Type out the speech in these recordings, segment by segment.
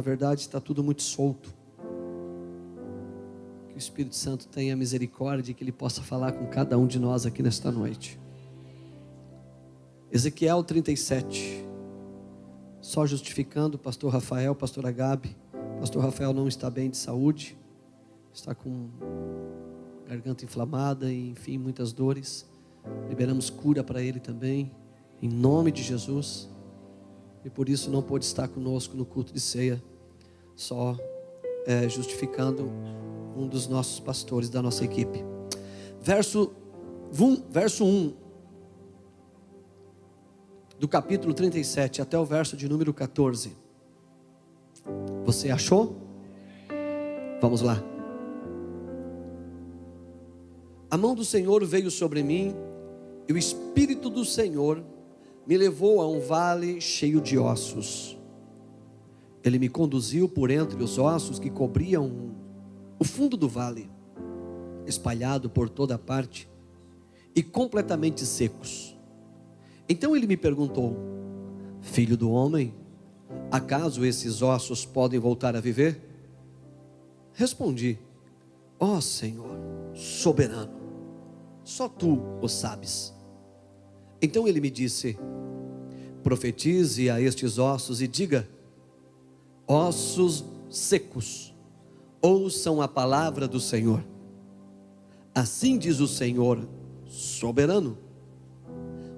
Na verdade, está tudo muito solto. Que o Espírito Santo tenha misericórdia e que Ele possa falar com cada um de nós aqui nesta noite. Ezequiel 37. Só justificando, pastor Rafael, pastora Gabi. Pastor Rafael não está bem de saúde. Está com garganta inflamada e, enfim, muitas dores. Liberamos cura para ele também, em nome de Jesus. E por isso não pôde estar conosco no culto de ceia. Só justificando um dos nossos pastores da nossa equipe. Verso 1 do capítulo 37 até o verso de número 14. Você achou? Vamos lá. A mão do Senhor veio sobre mim, e o Espírito do Senhor me levou a um vale cheio de ossos. Ele me conduziu por entre os ossos que cobriam o fundo do vale, espalhado por toda parte e completamente secos. Então ele me perguntou: filho do homem, acaso esses ossos podem voltar a viver? Respondi: ó Senhor, soberano, só tu o sabes. Então ele me disse: profetize a estes ossos e diga: ossos secos, ouçam a palavra do Senhor. Assim diz o Senhor soberano: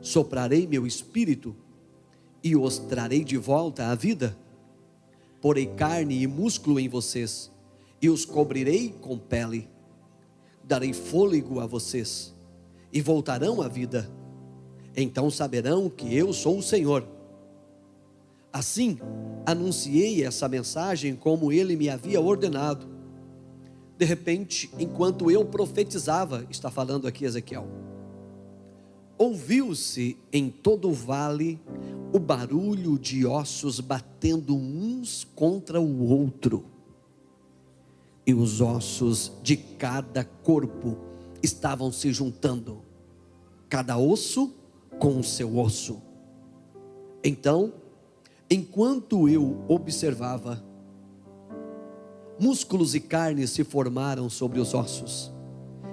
soprarei meu espírito e os trarei de volta à vida. Porei carne e músculo em vocês e os cobrirei com pele. Darei fôlego a vocês e voltarão à vida. Então saberão que eu sou o Senhor. Assim, anunciei essa mensagem como ele me havia ordenado. De repente, enquanto eu profetizava, está falando aqui Ezequiel, ouviu-se em todo o vale o barulho de ossos batendo uns contra o outro. E os ossos de cada corpo estavam se juntando, cada osso com o seu osso. Então, enquanto eu observava, músculos e carne se formaram sobre os ossos.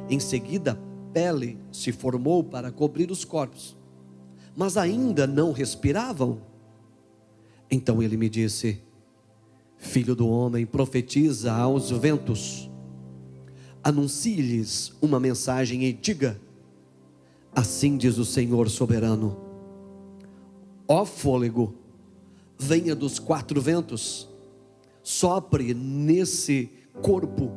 Em seguida, pele se formou para cobrir os corpos, mas ainda não respiravam. Então ele me disse: filho do homem, profetiza aos ventos, anuncie-lhes uma mensagem e diga: assim diz o Senhor soberano, ó fôlego, venha dos quatro ventos, sopre nesse corpo,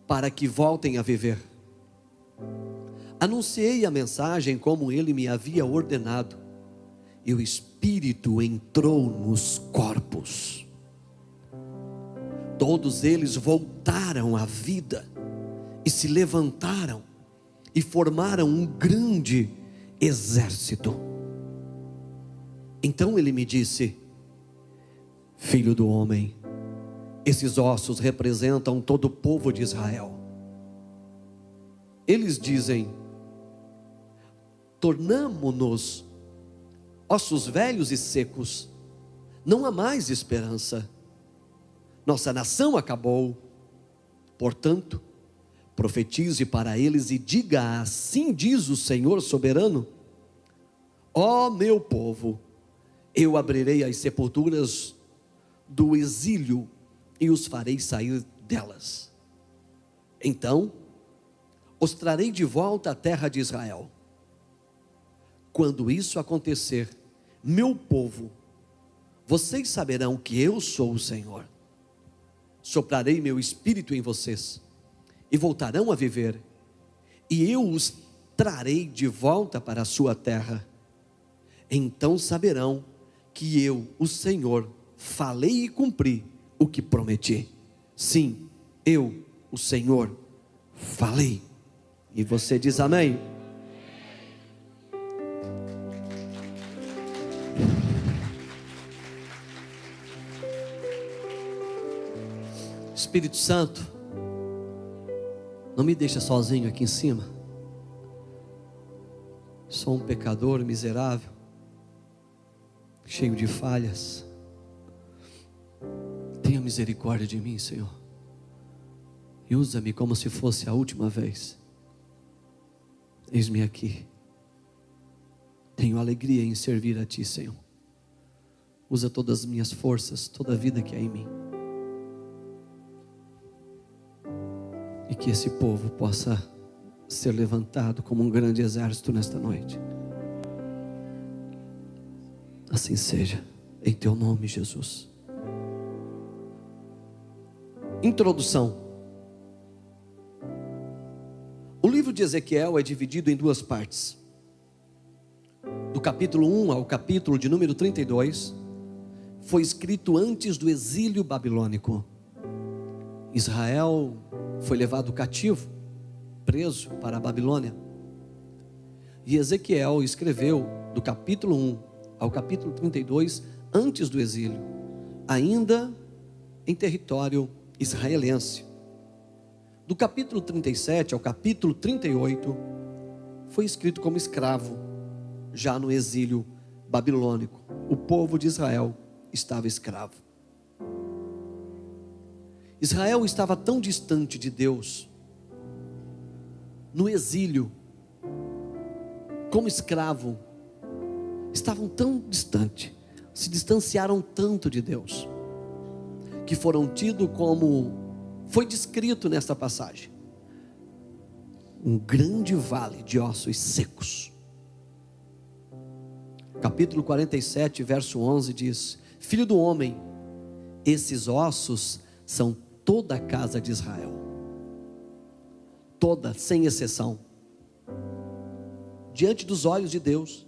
para que voltem a viver. Anunciei a mensagem como ele me havia ordenado, e o Espírito entrou nos corpos. Todos eles voltaram à vida, e se levantaram, e formaram um grande exército. Então ele me disse: filho do homem, esses ossos representam todo o povo de Israel. Eles dizem: tornamo-nos ossos velhos e secos, não há mais esperança, nossa nação acabou. Portanto, profetize para eles e diga: assim diz o Senhor soberano, ó meu povo, eu abrirei as sepulturas do exílio e os farei sair delas. Então os trarei de volta à terra de Israel. Quando isso acontecer, meu povo, vocês saberão que eu sou o Senhor. Soprarei meu espírito em vocês e voltarão a viver, e eu os trarei de volta para a sua terra. Então saberão que eu, o Senhor, falei e cumpri o que prometi. Sim, eu, o Senhor, falei. E você diz amém? Espírito Santo, não me deixa sozinho aqui em cima. Sou um pecador miserável, cheio de falhas. misericórdia de mim, Senhor, e usa-me como se fosse a última vez. Eis-me aqui, tenho alegria em servir a Ti, Senhor. Usa todas as minhas forças, toda a vida que há em mim, e que esse povo possa ser levantado como um grande exército nesta noite. Assim seja, em Teu nome, Jesus. Introdução. O livro de Ezequiel é dividido em duas partes. Do capítulo 1 ao capítulo de número 32, foi escrito antes do exílio babilônico. Israel foi levado cativo, preso para a Babilônia. E Ezequiel escreveu do capítulo 1 ao capítulo 32, antes do exílio, ainda em território israelense. Do capítulo 37 ao capítulo 38, foi escrito como escravo, já no exílio babilônico. O povo de Israel estava escravo. Israel estava tão distante de Deus, no exílio, como escravo, estavam tão distante, se distanciaram tanto de Deus, que foram tidos como, foi descrito nesta passagem, um grande vale de ossos secos. Capítulo 47, verso 11 diz: Filho do homem, esses ossos são toda a casa de Israel, toda, sem exceção. Diante dos olhos de Deus,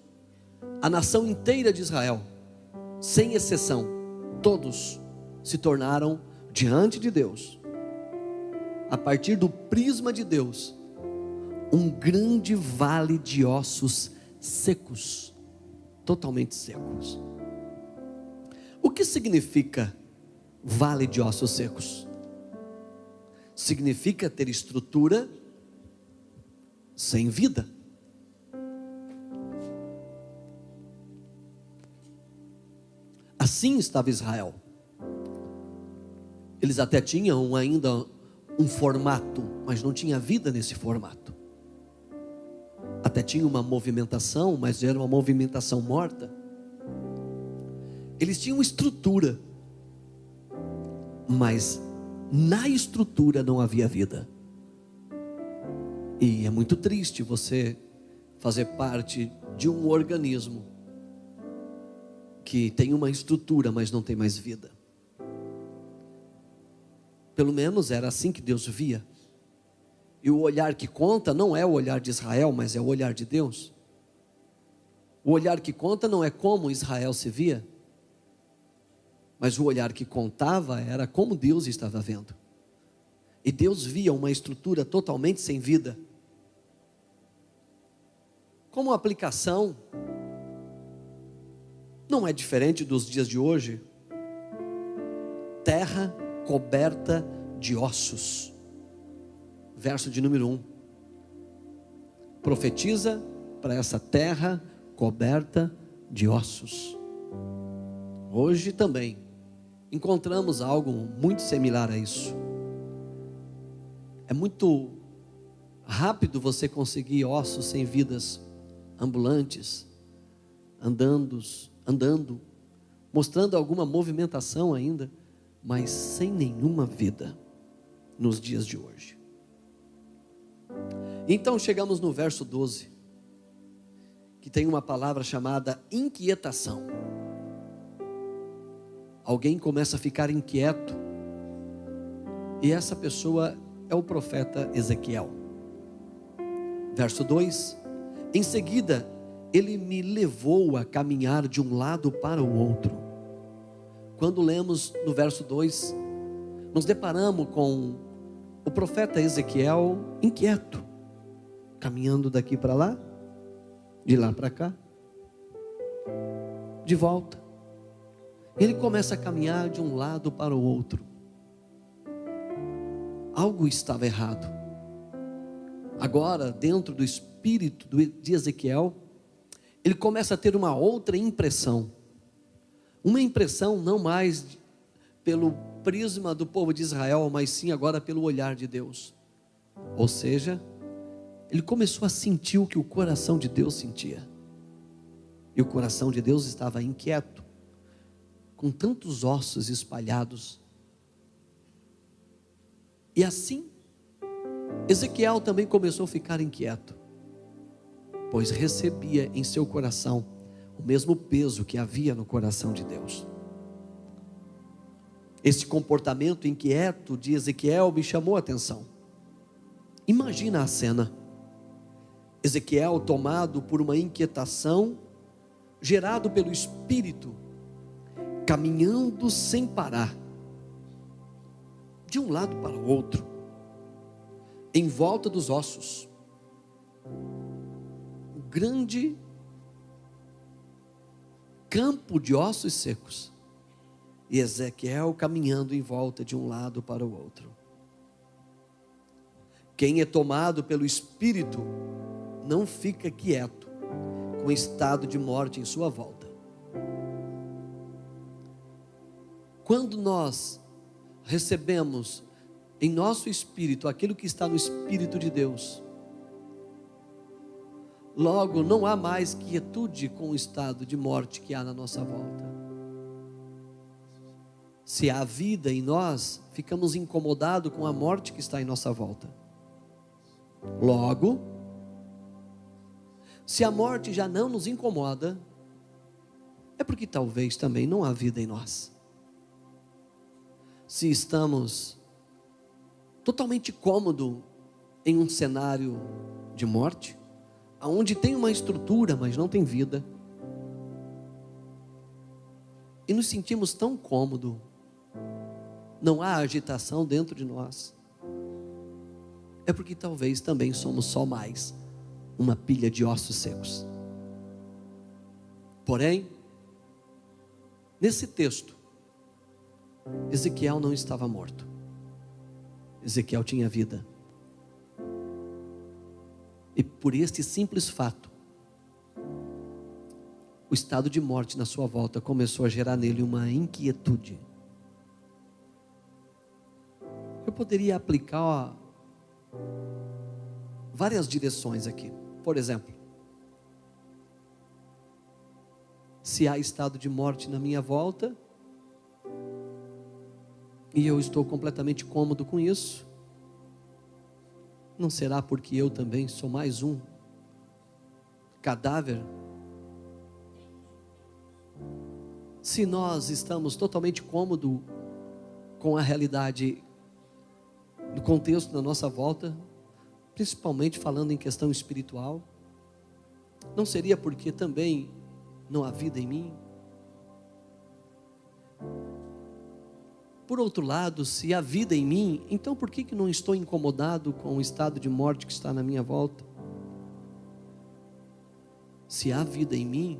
a nação inteira de Israel, sem exceção, todos se tornaram diante de Deus, a partir do prisma de Deus, um grande vale de ossos secos, totalmente secos. O que significa vale de ossos secos? Significa ter estrutura sem vida. Assim estava Israel. Eles até tinham ainda um formato, mas não tinha vida nesse formato. Até tinha uma movimentação, mas era uma movimentação morta. Eles tinham estrutura, mas na estrutura não havia vida. E é muito triste você fazer parte de um organismo que tem uma estrutura, mas não tem mais vida. Pelo menos era assim que Deus via. E o olhar que conta não é o olhar de Israel, mas é o olhar de Deus. O olhar que conta não é como Israel se via, mas o olhar que contava era como Deus estava vendo. E Deus via uma estrutura totalmente sem vida. Como aplicação, não é diferente dos dias de hoje. Terra coberta de ossos. Verso de número 1. Profetiza para essa terra coberta de ossos. Hoje também encontramos algo muito similar a isso. É muito rápido você conseguir ossos sem vidas, ambulantes, andando, mostrando alguma movimentação ainda, mas sem nenhuma vida nos dias de hoje. Então chegamos no verso 12, que tem uma palavra chamada inquietação. Alguém começa a ficar inquieto, e essa pessoa é o profeta Ezequiel. Verso 2: Em seguida, ele me levou a caminhar de um lado para o outro. Quando lemos no verso 2, nos deparamos com o profeta Ezequiel inquieto, caminhando daqui para lá, de lá para cá, de volta. Ele começa a caminhar de um lado para o outro. Algo estava errado. Agora, dentro do espírito de Ezequiel, ele começa a ter uma outra impressão. Uma impressão não mais pelo prisma do povo de Israel, mas sim agora pelo olhar de Deus. Ou seja, ele começou a sentir o que o coração de Deus sentia. E o coração de Deus estava inquieto, com tantos ossos espalhados. E assim, Ezequiel também começou a ficar inquieto, pois recebia em seu coração o mesmo peso que havia no coração de Deus. Esse comportamento inquieto de Ezequiel me chamou a atenção. Imagina a cena: Ezequiel tomado por uma inquietação, gerado pelo Espírito, caminhando sem parar, de um lado para o outro, em volta dos ossos, um grande campo de ossos secos, e Ezequiel caminhando em volta de um lado para o outro. Quem é tomado pelo Espírito não fica quieto com estado de morte em sua volta. Quando nós recebemos em nosso espírito aquilo que está no Espírito de Deus, logo não há mais quietude com o estado de morte que há na nossa volta. Se há vida em nós, ficamos incomodados com a morte que está em nossa volta. Logo, se a morte já não nos incomoda, é porque talvez também não há vida em nós. Se estamos totalmente cômodos em um cenário de morte, onde tem uma estrutura, mas não tem vida, e nos sentimos tão cômodos, não há agitação dentro de nós, é porque talvez também somos só mais uma pilha de ossos secos. Porém, nesse texto, Ezequiel não estava morto. Ezequiel tinha vida. E por este simples fato, o estado de morte na sua volta começou a gerar nele uma inquietude. Eu poderia aplicar várias direções aqui. Por exemplo, se há estado de morte na minha volta, e eu estou completamente cômodo com isso, não será porque eu também sou mais um cadáver? Se nós estamos totalmente cômodos com a realidade do contexto da nossa volta, principalmente falando em questão espiritual, não seria porque também não há vida em mim? Por outro lado, se há vida em mim, então por que não estou incomodado com o estado de morte que está na minha volta? Se há vida em mim,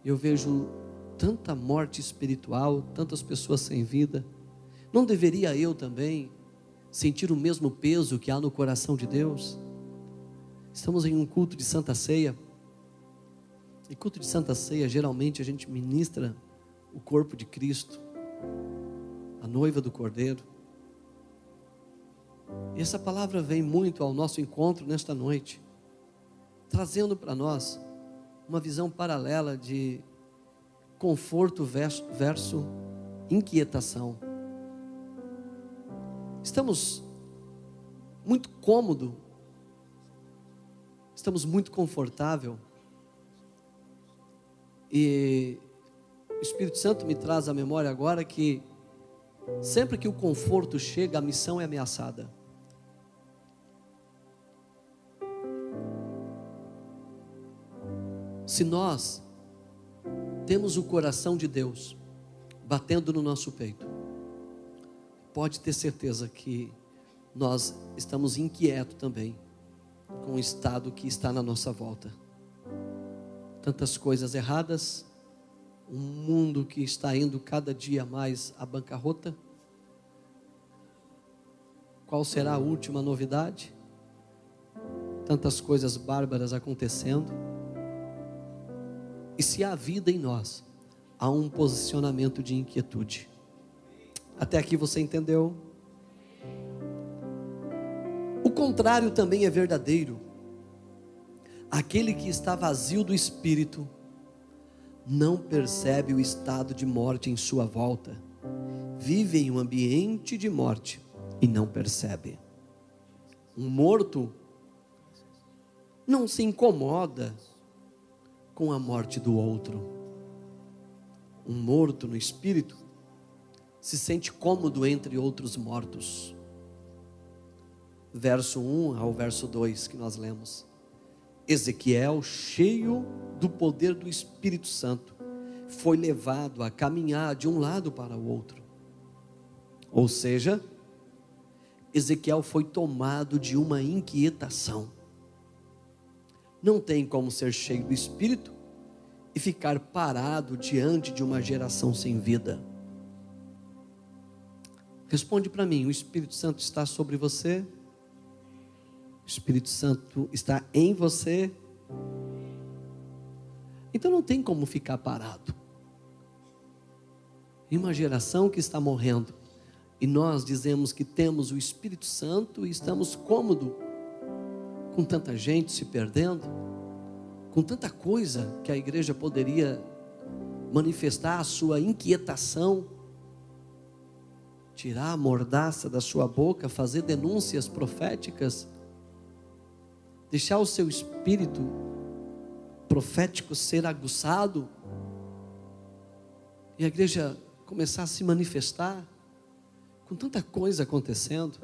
eu vejo tanta morte espiritual, tantas pessoas sem vida, não deveria eu também sentir o mesmo peso que há no coração de Deus? Estamos em um culto de Santa Ceia, e culto de Santa Ceia, geralmente a gente ministra o corpo de Cristo, a noiva do Cordeiro. E essa palavra vem muito ao nosso encontro nesta noite, trazendo para nós uma visão paralela de conforto versus inquietação. Estamos muito cômodos, estamos muito confortáveis, e o Espírito Santo me traz à memória agora que sempre que o conforto chega, a missão é ameaçada. Se nós temos o coração de Deus batendo no nosso peito, pode ter certeza que nós estamos inquietos também com o estado que está na nossa volta. Tantas coisas erradas, um mundo que está indo cada dia mais à bancarrota. Qual será a última novidade? Tantas coisas bárbaras acontecendo. E se há vida em nós, há um posicionamento de inquietude. Até aqui você entendeu? O contrário também é verdadeiro. Aquele que está vazio do Espírito não percebe o estado de morte em sua volta. Vive em um ambiente de morte e não percebe. Um morto não se incomoda com a morte do outro. Um morto no espírito se sente cômodo entre outros mortos. Verso 1 ao verso 2 que nós lemos. Ezequiel, cheio do poder do Espírito Santo, foi levado a caminhar de um lado para o outro. Ou seja, Ezequiel foi tomado de uma inquietação. Não tem como ser cheio do Espírito e ficar parado diante de uma geração sem vida. Responde para mim, o Espírito Santo está sobre você? O Espírito Santo está em você? Então não tem como ficar parado. Em uma geração que está morrendo, e nós dizemos que temos o Espírito Santo e estamos cômodos com tanta gente se perdendo, com tanta coisa que a igreja poderia manifestar a sua inquietação, tirar a mordaça da sua boca, fazer denúncias proféticas, deixar o seu espírito profético ser aguçado, e a igreja começar a se manifestar, com tanta coisa acontecendo,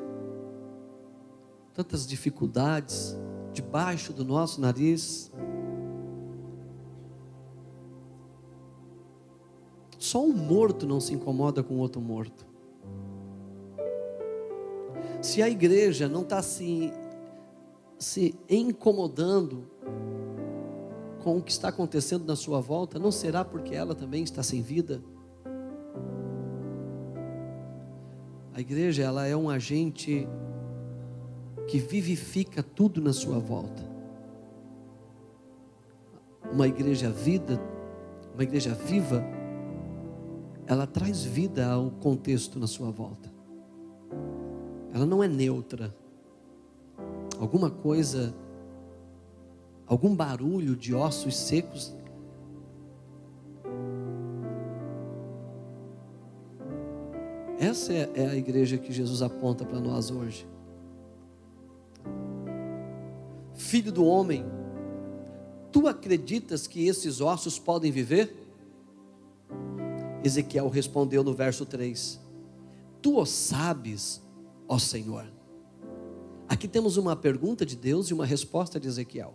tantas dificuldades debaixo do nosso nariz. Só um morto não se incomoda com outro morto. Se a igreja não está se incomodando com o que está acontecendo na sua volta, não será porque ela também está sem vida? A igreja, ela é um agente que vivifica tudo na sua volta. Uma igreja viva, ela traz vida ao contexto na sua volta. Ela não é neutra. Alguma coisa, algum barulho de ossos secos, essa é a igreja que Jesus aponta para nós hoje. Filho do homem, tu acreditas que esses ossos podem viver? Ezequiel respondeu no verso 3: Tu o sabes, ó Senhor. Aqui temos uma pergunta de Deus e uma resposta de Ezequiel.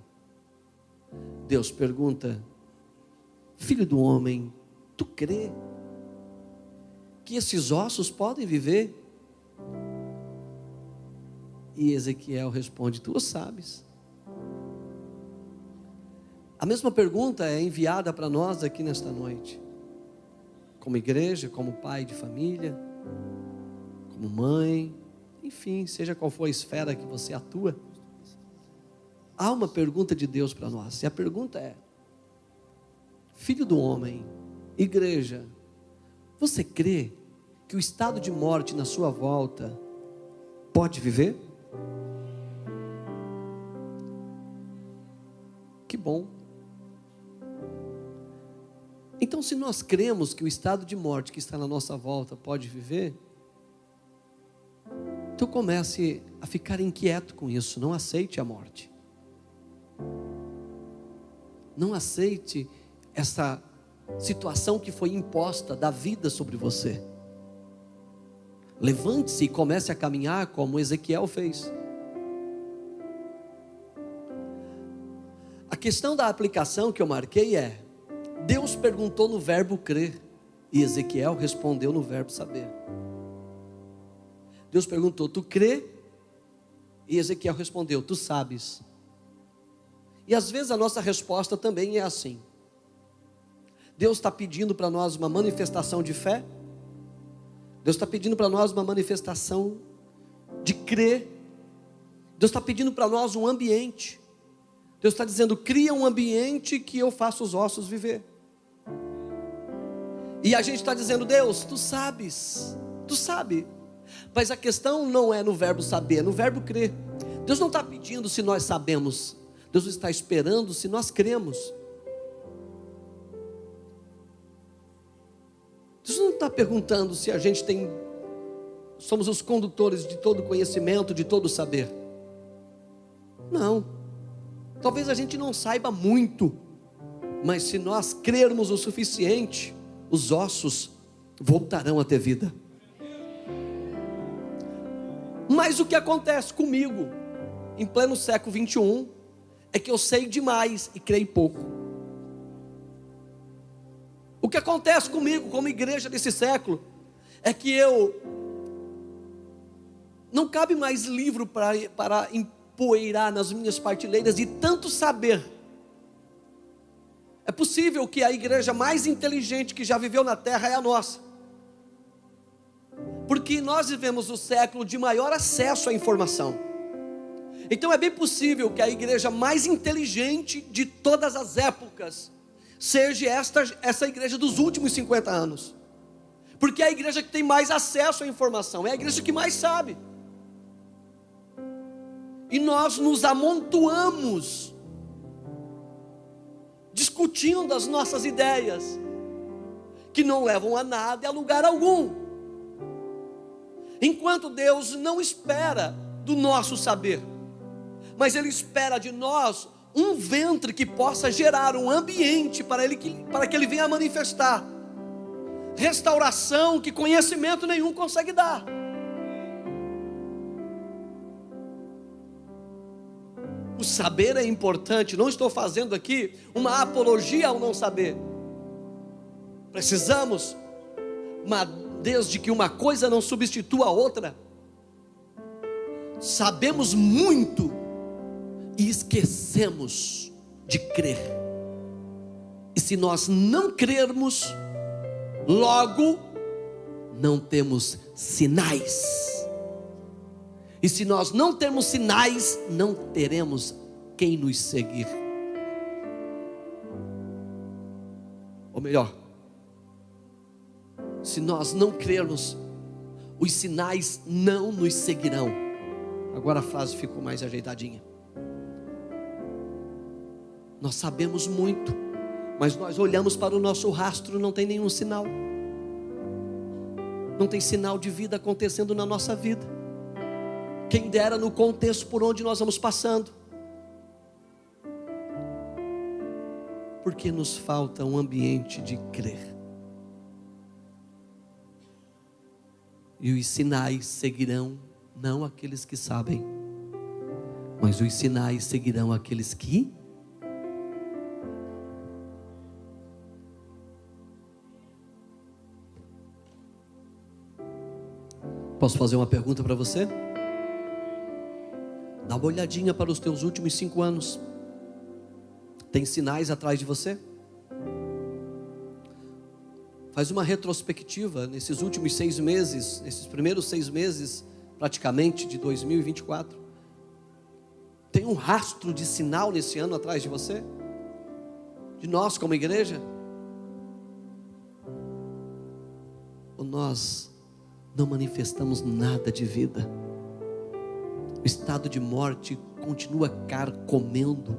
Deus pergunta: Filho do homem, tu crê que esses ossos podem viver? E Ezequiel responde: Tu o sabes. A mesma pergunta é enviada para nós aqui nesta noite, como igreja, como pai de família, como mãe, enfim, seja qual for a esfera que você atua. Há uma pergunta de Deus para nós, e a pergunta é: Filho do homem, igreja, você crê que o estado de morte na sua volta pode viver? Que bom. Então, se nós cremos que o estado de morte que está na nossa volta pode viver, então comece a ficar inquieto com isso. Não aceite a morte. Não aceite essa situação que foi imposta da vida sobre você. Levante-se e comece a caminhar como Ezequiel fez. A questão da aplicação que eu marquei é: Deus perguntou no verbo crer e Ezequiel respondeu no verbo saber. Deus perguntou: tu crê? E Ezequiel respondeu: tu sabes. E às vezes a nossa resposta também é assim. Deus está pedindo para nós uma manifestação de fé. Deus está pedindo para nós uma manifestação de crer. Deus está pedindo para nós um ambiente. Deus está dizendo: cria um ambiente que eu faça os ossos viver. E a gente está dizendo: Deus, tu sabes, Tu sabe. Mas a questão não é no verbo saber, é no verbo crer. Deus não está pedindo se nós sabemos. Deus está esperando se nós cremos. Deus não está perguntando se a gente somos os condutores de todo conhecimento, de todo saber. Não. Talvez a gente não saiba muito, mas se nós crermos o suficiente, os ossos voltarão a ter vida. Mas o que acontece comigo, em pleno século 21, é que eu sei demais e creio pouco. O que acontece comigo, como igreja desse século, é que não cabe mais livro para empoeirar nas minhas prateleiras de tanto saber. É possível que a igreja mais inteligente que já viveu na terra é a nossa. Porque nós vivemos o século de maior acesso à informação. Então é bem possível que a igreja mais inteligente de todas as épocas seja essa igreja dos últimos 50 anos. Porque é a igreja que tem mais acesso à informação, é a igreja que mais sabe. E nós nos amontoamos, discutindo as nossas ideias, que não levam a nada e a lugar algum. Enquanto Deus não espera do nosso saber, mas Ele espera de nós um ventre que possa gerar um ambiente para que Ele venha manifestar restauração que conhecimento nenhum consegue dar. O saber é importante, não estou fazendo aqui uma apologia ao não saber. Precisamos, mas desde que uma coisa não substitua a outra, sabemos muito e esquecemos de crer. E se nós não crermos, logo não temos sinais. E se nós não temos sinais, não teremos quem nos seguir. Ou melhor, se nós não crermos, os sinais não nos seguirão. Agora a frase ficou mais ajeitadinha. Nós sabemos muito, mas nós olhamos para o nosso rastro, não tem nenhum sinal. Não tem sinal de vida acontecendo na nossa vida. Quem dera no contexto por onde nós vamos passando. Porque nos falta um ambiente de crer. E os sinais seguirão, não aqueles que sabem, mas os sinais seguirão aqueles que Posso fazer uma pergunta para você? Dá uma olhadinha para os teus últimos 5 anos. Tem sinais atrás de você? Faz uma retrospectiva nesses últimos 6 meses, nesses primeiros 6 meses, praticamente, de 2024. Tem um rastro de sinal nesse ano atrás de você? De nós como igreja? Ou nós não manifestamos nada de vida? O estado de morte continua carcomendo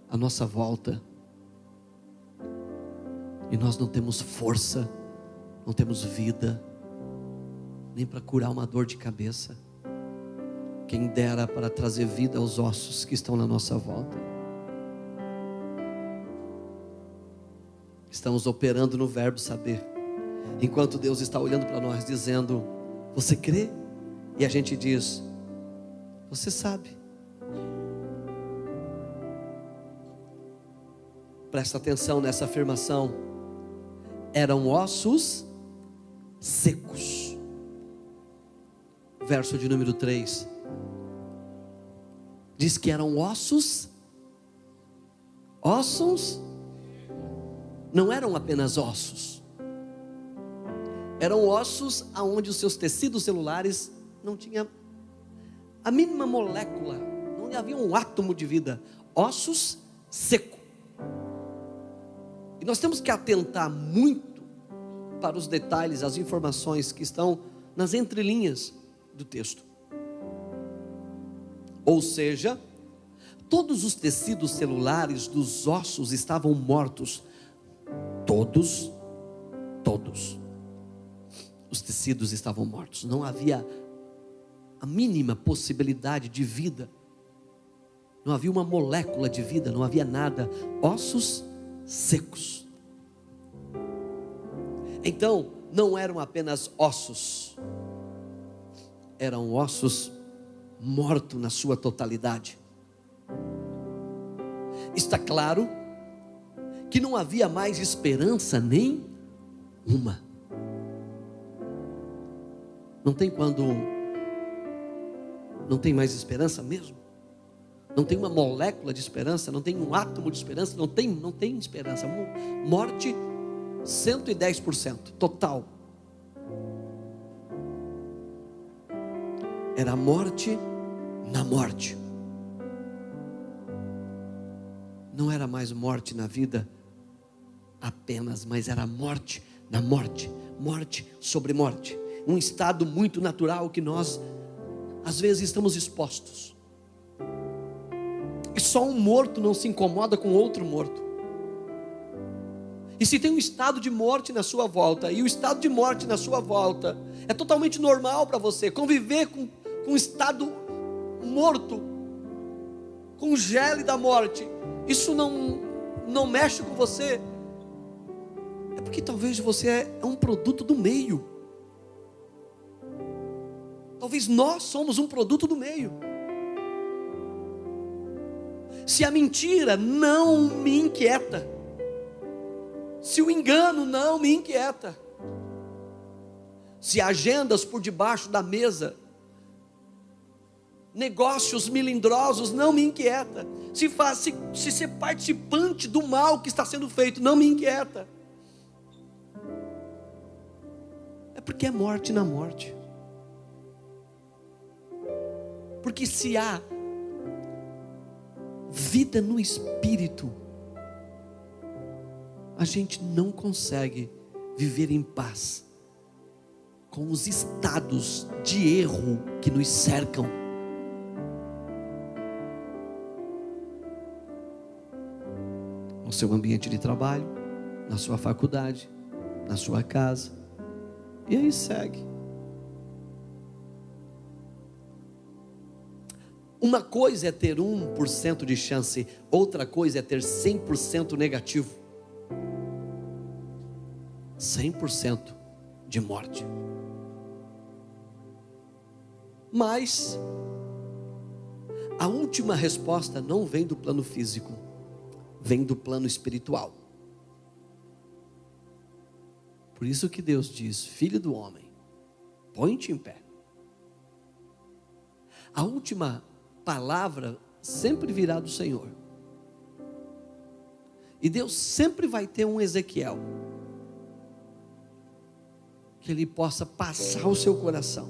a nossa volta. E nós não temos força, não temos vida, nem para curar uma dor de cabeça. Quem dera para trazer vida aos ossos que estão na nossa volta. Estamos operando no verbo saber, enquanto Deus está olhando para nós dizendo: você crê? E a gente diz: você sabe. Presta atenção nessa afirmação. Eram ossos secos. Verso de número 3. Diz que eram ossos. Ossos. Não eram apenas ossos. Eram ossos aonde os seus tecidos celulares não tinham a mínima molécula, não havia um átomo de vida. Ossos secos. E nós temos que atentar muito para os detalhes, as informações que estão nas entrelinhas do texto. Ou seja, todos os tecidos celulares dos ossos estavam mortos. Todos os tecidos estavam mortos. Não havia a mínima possibilidade de vida. Não havia uma molécula de vida, não havia nada. Ossos secos. Então, não eram apenas ossos. Eram ossos mortos na sua totalidade. Está claro que não havia mais esperança nenhuma. Não tem quando não tem mais esperança mesmo? Não tem uma molécula de esperança, não tem um átomo de esperança, não tem esperança. Morte 110%, total. Era morte na morte. Não era mais morte na vida apenas, mas era morte na morte, morte sobre morte. Um estado muito natural que nós, às vezes, estamos expostos. E só um morto não se incomoda com outro morto. E se tem um estado de morte na sua volta, e o estado de morte na sua volta é totalmente normal para você, conviver com um estado morto, com o gele da morte, isso não mexe com você, é porque talvez você é um produto do meio. Talvez nós somos um produto do meio. Se a mentira não me inquieta, se o engano não me inquieta, se agendas por debaixo da mesa, negócios melindrosos não me inquieta, se ser participante do mal que está sendo feito não me inquieta, é porque é morte na morte. Porque se há vida no espírito, a gente não consegue viver em paz com os estados de erro que nos cercam. No seu ambiente de trabalho, na sua faculdade, na sua casa, e aí segue. Uma coisa é ter 1% de chance, outra coisa é ter 100% negativo. 100% de morte. Mas a última resposta não vem do plano físico, vem do plano espiritual. Por isso que Deus diz: filho do homem, põe-te em pé. A última palavra sempre virá do Senhor. E Deus sempre vai ter um Ezequiel que Ele possa passar o seu coração.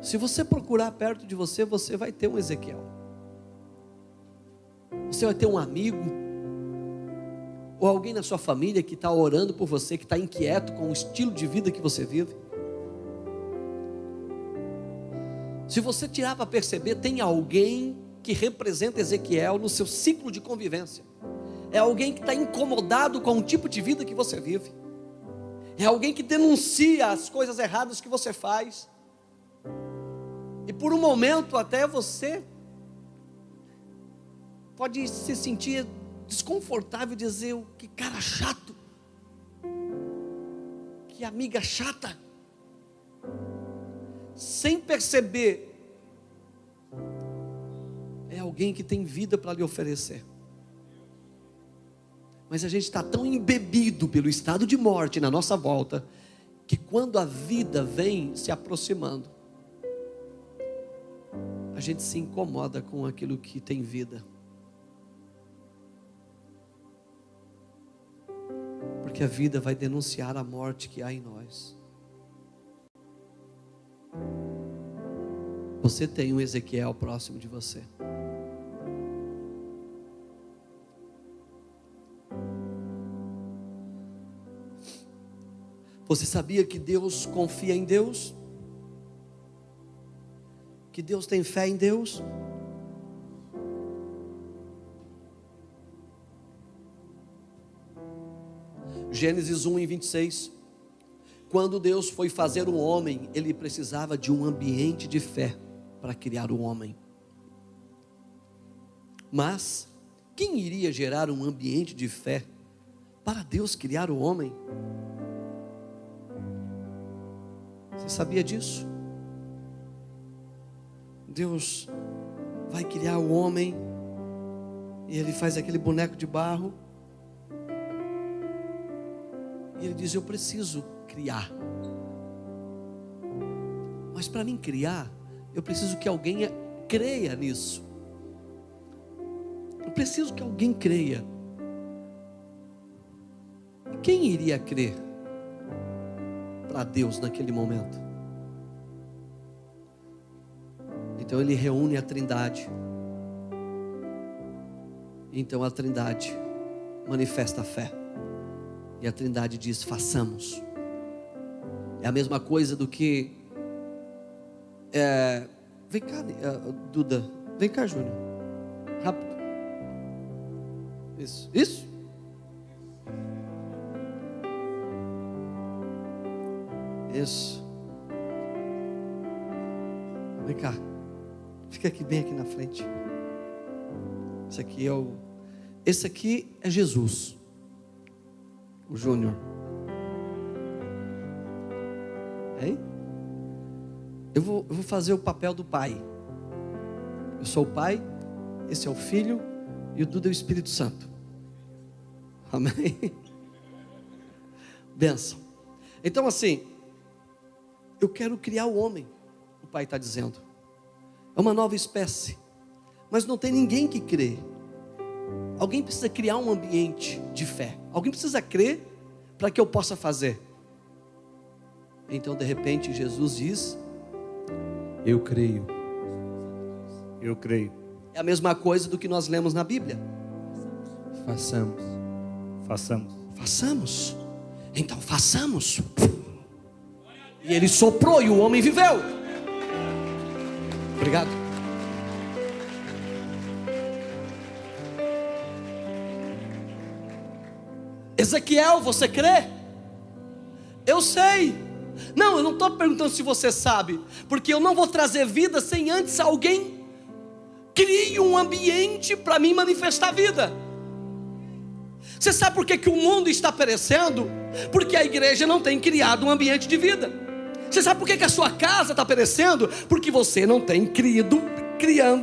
Se você procurar perto de você, você vai ter um Ezequiel. Você vai ter um amigo, ou alguém na sua família que está orando por você, que está inquieto com o estilo de vida que você vive. Se você tirar para perceber, tem alguém que representa Ezequiel no seu ciclo de convivência. É alguém que está incomodado com o tipo de vida que você vive. É alguém que denuncia as coisas erradas que você faz. E por um momento até você pode se sentir desconfortável, dizer: que cara chato, que amiga chata. Sem perceber, é alguém que tem vida para lhe oferecer. Mas a gente está tão embebido pelo estado de morte na nossa volta, que quando a vida vem se aproximando, a gente se incomoda com aquilo que tem vida. Porque a vida vai denunciar a morte que há em nós. Você tem um Ezequiel próximo de você. Você sabia que Deus confia em Deus? Que Deus tem fé em Deus? Gênesis 1:26. Quando Deus foi fazer o homem, Ele precisava de um ambiente de fé para criar o homem. Mas quem iria gerar um ambiente de fé para Deus criar o homem? Você sabia disso? Deus vai criar o homem e Ele faz aquele boneco de barro. E Ele diz: eu preciso criar. Mas para mim criar, eu preciso que alguém creia nisso. Eu preciso que alguém creia. Quem iria crer para Deus naquele momento? Então Ele reúne a Trindade. Então a Trindade manifesta a fé. E a Trindade diz: façamos. É a mesma coisa do que vem cá, Duda. Vem cá, Júnior. Rápido. Isso. Isso. Vem cá. Fica aqui, bem aqui na frente. Esse aqui é Jesus. O Júnior. Hein? Eu vou fazer o papel do pai. Eu sou o pai, esse é o filho e o Duda é o Espírito Santo. Amém? Bênção. Então assim, eu quero criar o homem, o pai está dizendo. É uma nova espécie. Mas não tem ninguém que crê. Alguém precisa criar um ambiente de fé. Alguém precisa crer para que eu possa fazer. Então de repente Jesus diz: eu creio. Eu creio. É a mesma coisa do que nós lemos na Bíblia. Façamos. Então façamos. E Ele soprou e o homem viveu. Obrigado. Ezequiel, você crê? Eu sei. Não, eu não estou perguntando se você sabe, porque eu não vou trazer vida sem antes alguém crie um ambiente para mim manifestar vida. Você sabe por que o mundo está perecendo? Porque a igreja não tem criado um ambiente de vida. Você sabe por que a sua casa está perecendo? Porque você não tem criando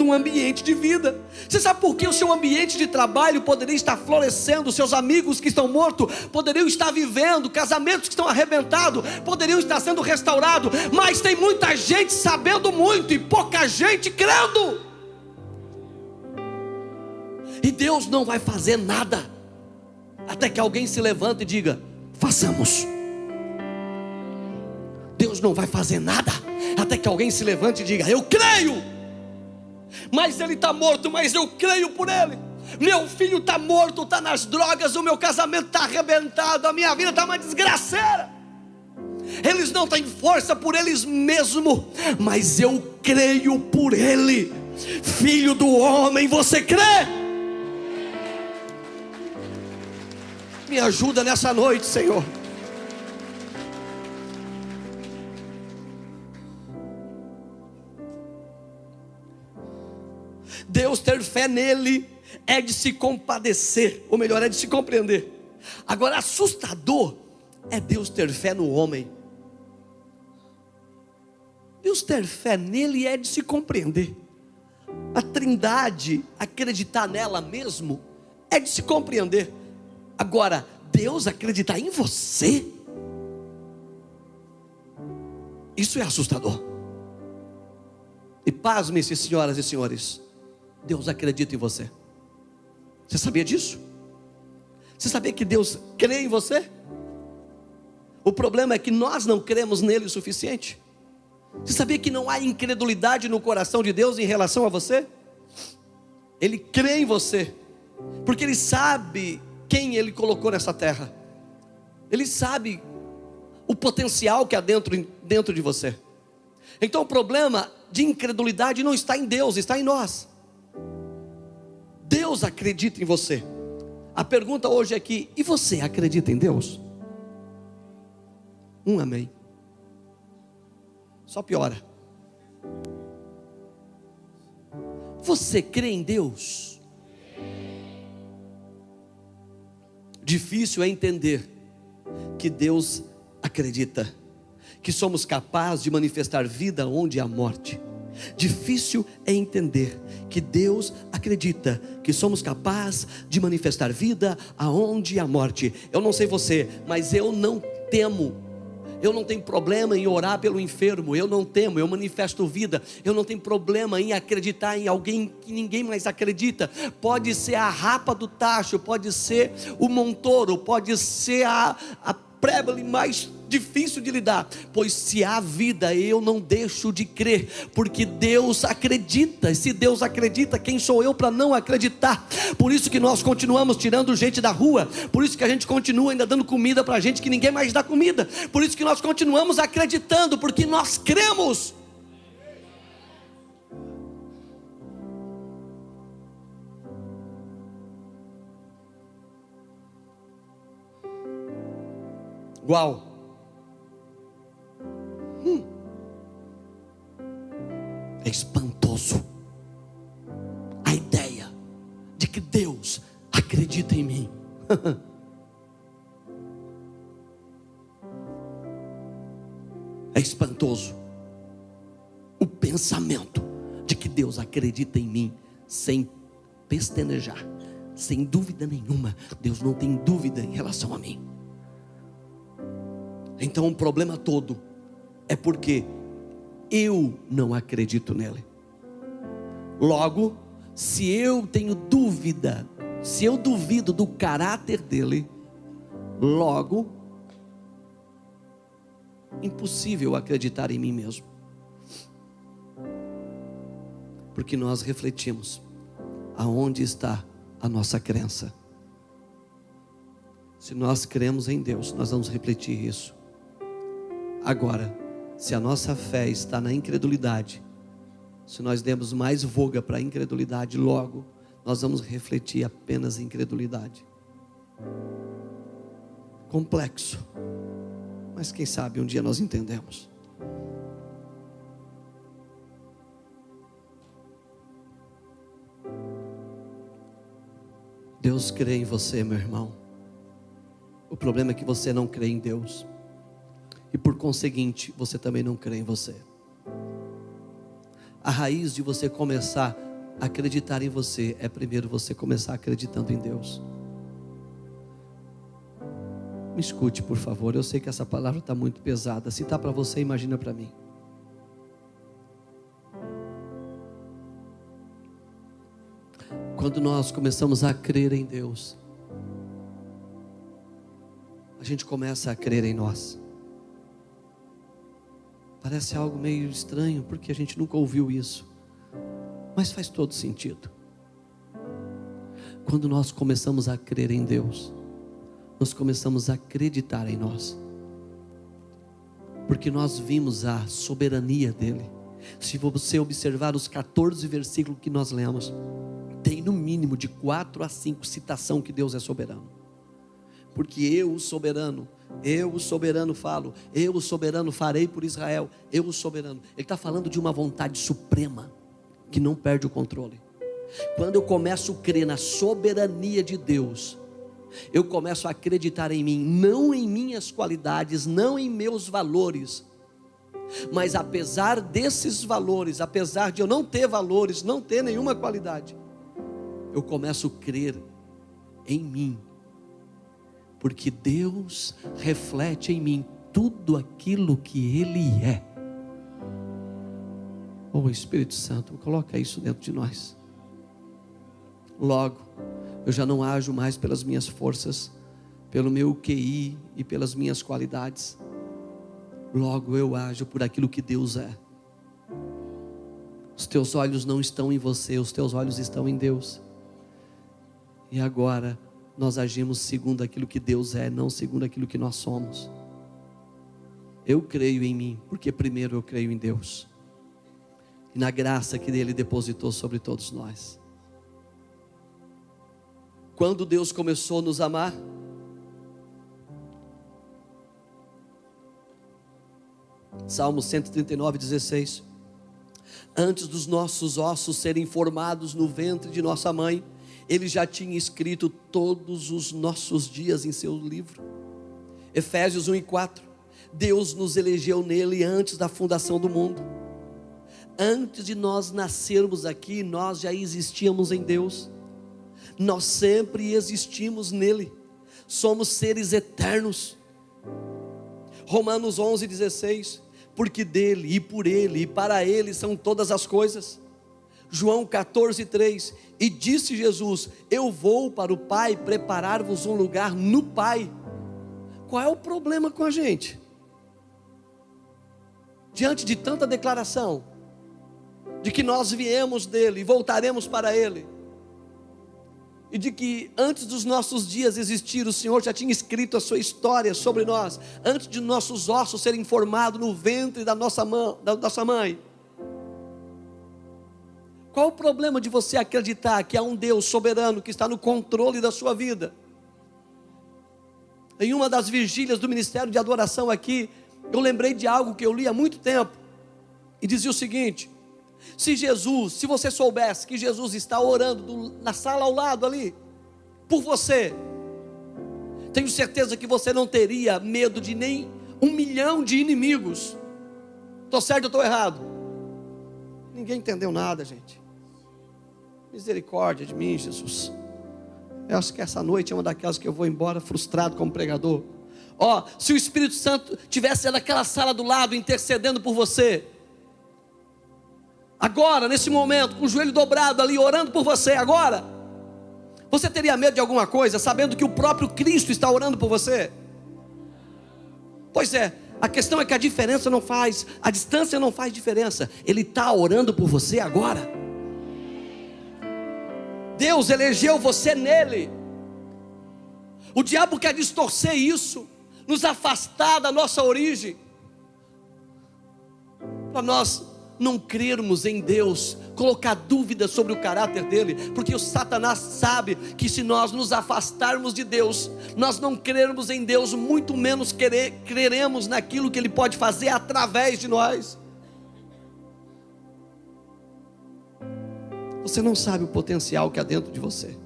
um ambiente de vida. Você sabe por que o seu ambiente de trabalho poderia estar florescendo? Seus amigos que estão mortos poderiam estar vivendo, casamentos que estão arrebentados poderiam estar sendo restaurados, mas tem muita gente sabendo muito e pouca gente crendo. E Deus não vai fazer nada até que alguém se levante e diga: façamos. Deus não vai fazer nada até que alguém se levante e diga: eu creio. Mas ele está morto, mas eu creio por ele. Meu filho está morto, está nas drogas, o meu casamento está arrebentado, a minha vida está uma desgraceira. Eles não têm força por eles mesmos, mas eu creio por ele. Filho do homem, você crê? Me ajuda nessa noite, Senhor. Deus ter fé nele é de se compadecer, ou melhor, é de se compreender. Agora, assustador é Deus ter fé no homem. Deus ter fé nele é de se compreender. A Trindade, acreditar nela mesmo, é de se compreender. Agora, Deus acreditar em você, isso é assustador. E pasme-se, senhoras e senhores, Deus acredita em você. Você sabia disso? Você sabia que Deus crê em você? O problema é que nós não cremos nele o suficiente. Você sabia que não há incredulidade no coração de Deus em relação a você? Ele crê em você, porque Ele sabe quem Ele colocou nessa terra. Ele sabe o potencial que há dentro de você. Então o problema de incredulidade não está em Deus, está em nós. Deus acredita em você. A pergunta hoje é aqui: e você acredita em Deus? Amém. Só piora. Você crê em Deus? Difícil é entender que Deus acredita, que somos capazes de manifestar vida onde há morte. Difícil é entender que Deus acredita que somos capazes de manifestar vida aonde há morte. Eu não sei você, mas eu não temo. Eu não tenho problema em orar pelo enfermo, eu não temo, eu manifesto vida. Eu não tenho problema em acreditar em alguém que ninguém mais acredita. Pode ser a rapa do tacho, pode ser o montouro, pode ser a prébole mais difícil de lidar, pois se há vida, eu não deixo de crer, porque Deus acredita. E se Deus acredita, quem sou eu para não acreditar? Por isso que nós continuamos tirando gente da rua, por isso que a gente continua ainda dando comida para gente que ninguém mais dá comida, por isso que nós continuamos acreditando, porque nós cremos. Uau! É espantoso a ideia de que Deus acredita em mim. É espantoso o pensamento de que Deus acredita em mim, sem pestanejar, sem dúvida nenhuma. Deus não tem dúvida em relação a mim. Então o problema todo é porque eu não acredito nele. Logo, se eu tenho dúvida, se eu duvido do caráter dele, logo, impossível acreditar em mim mesmo. Porque nós refletimos aonde está a nossa crença. Se nós cremos em Deus, nós vamos refletir isso. Agora, se a nossa fé está na incredulidade, se nós demos mais voga para a incredulidade, logo nós vamos refletir apenas incredulidade. Complexo, mas quem sabe um dia nós entendemos. Deus crê em você, meu irmão. O problema é que você não crê em Deus. E por conseguinte, você também não crê em você. A raiz de você começar a acreditar em você é primeiro você começar acreditando em Deus. Me escute, por favor. Eu sei que essa palavra está muito pesada. Se está para você, imagina para mim. Quando nós começamos a crer em Deus, a gente começa a crer em nós. Parece algo meio estranho, porque a gente nunca ouviu isso, mas faz todo sentido. Quando nós começamos a crer em Deus, nós começamos a acreditar em nós, porque nós vimos a soberania dEle. Se você observar os 14 versículos que nós lemos, tem no mínimo de 4 a 5 citação que Deus é soberano. Porque eu, o soberano falo, eu, o soberano, farei por Israel, eu, o soberano. Ele está falando de uma vontade suprema, que não perde o controle. Quando eu começo a crer na soberania de Deus, eu começo a acreditar em mim, não em minhas qualidades, não em meus valores, mas apesar desses valores, apesar de eu não ter valores, não ter nenhuma qualidade, eu começo a crer em mim, porque Deus reflete em mim tudo aquilo que Ele é. Oh Espírito Santo, coloca isso dentro de nós. Logo, eu já não ajo mais pelas minhas forças, pelo meu QI e pelas minhas qualidades. Logo eu ajo por aquilo que Deus é. Os teus olhos não estão em você, os teus olhos estão em Deus. E agora nós agimos segundo aquilo que Deus é, não segundo aquilo que nós somos. Eu creio em mim, porque primeiro eu creio em Deus e na graça que Ele depositou sobre todos nós. Quando Deus começou a nos amar, Salmo 139:16. Antes dos nossos ossos serem formados no ventre de nossa mãe, Ele já tinha escrito todos os nossos dias em seu livro. Efésios 1:4. Deus nos elegeu nele antes da fundação do mundo. Antes de nós nascermos aqui, nós já existíamos em Deus. Nós sempre existimos nele. Somos seres eternos. Romanos 11:16. Porque dele, e por ele, e para ele são todas as coisas. João 14:3. E disse Jesus: eu vou para o Pai preparar-vos um lugar no Pai. Qual é o problema com a gente? Diante de tanta declaração de que nós viemos dele e voltaremos para ele, e de que antes dos nossos dias existir, o Senhor já tinha escrito a sua história sobre nós, antes de nossos ossos serem formados no ventre da nossa mãe. Qual o problema de você acreditar que há um Deus soberano que está no controle da sua vida? Em uma das vigílias do ministério de adoração aqui, eu lembrei de algo que eu li há muito tempo, e dizia o seguinte: se você soubesse que Jesus está orando na sala ao lado ali, por você, tenho certeza que você não teria medo de nem 1 milhão de inimigos. Estou certo ou estou errado? Ninguém entendeu nada, gente. Misericórdia de mim, Jesus. Eu acho que essa noite é uma daquelas que eu vou embora frustrado como pregador. Se o Espírito Santo tivesse naquela sala do lado intercedendo por você, agora, nesse momento, com o joelho dobrado ali, orando por você agora, você teria medo de alguma coisa, sabendo que o próprio Cristo está orando por você? Pois é, a questão é que a distância não faz diferença. Ele está orando por você agora. Deus elegeu você nele. O diabo quer distorcer isso, nos afastar da nossa origem, para nós não crermos em Deus, colocar dúvidas sobre o caráter dele, porque o Satanás sabe que se nós nos afastarmos de Deus, nós não crermos em Deus, muito menos creremos naquilo que ele pode fazer através de nós. Você não sabe o potencial que há dentro de você.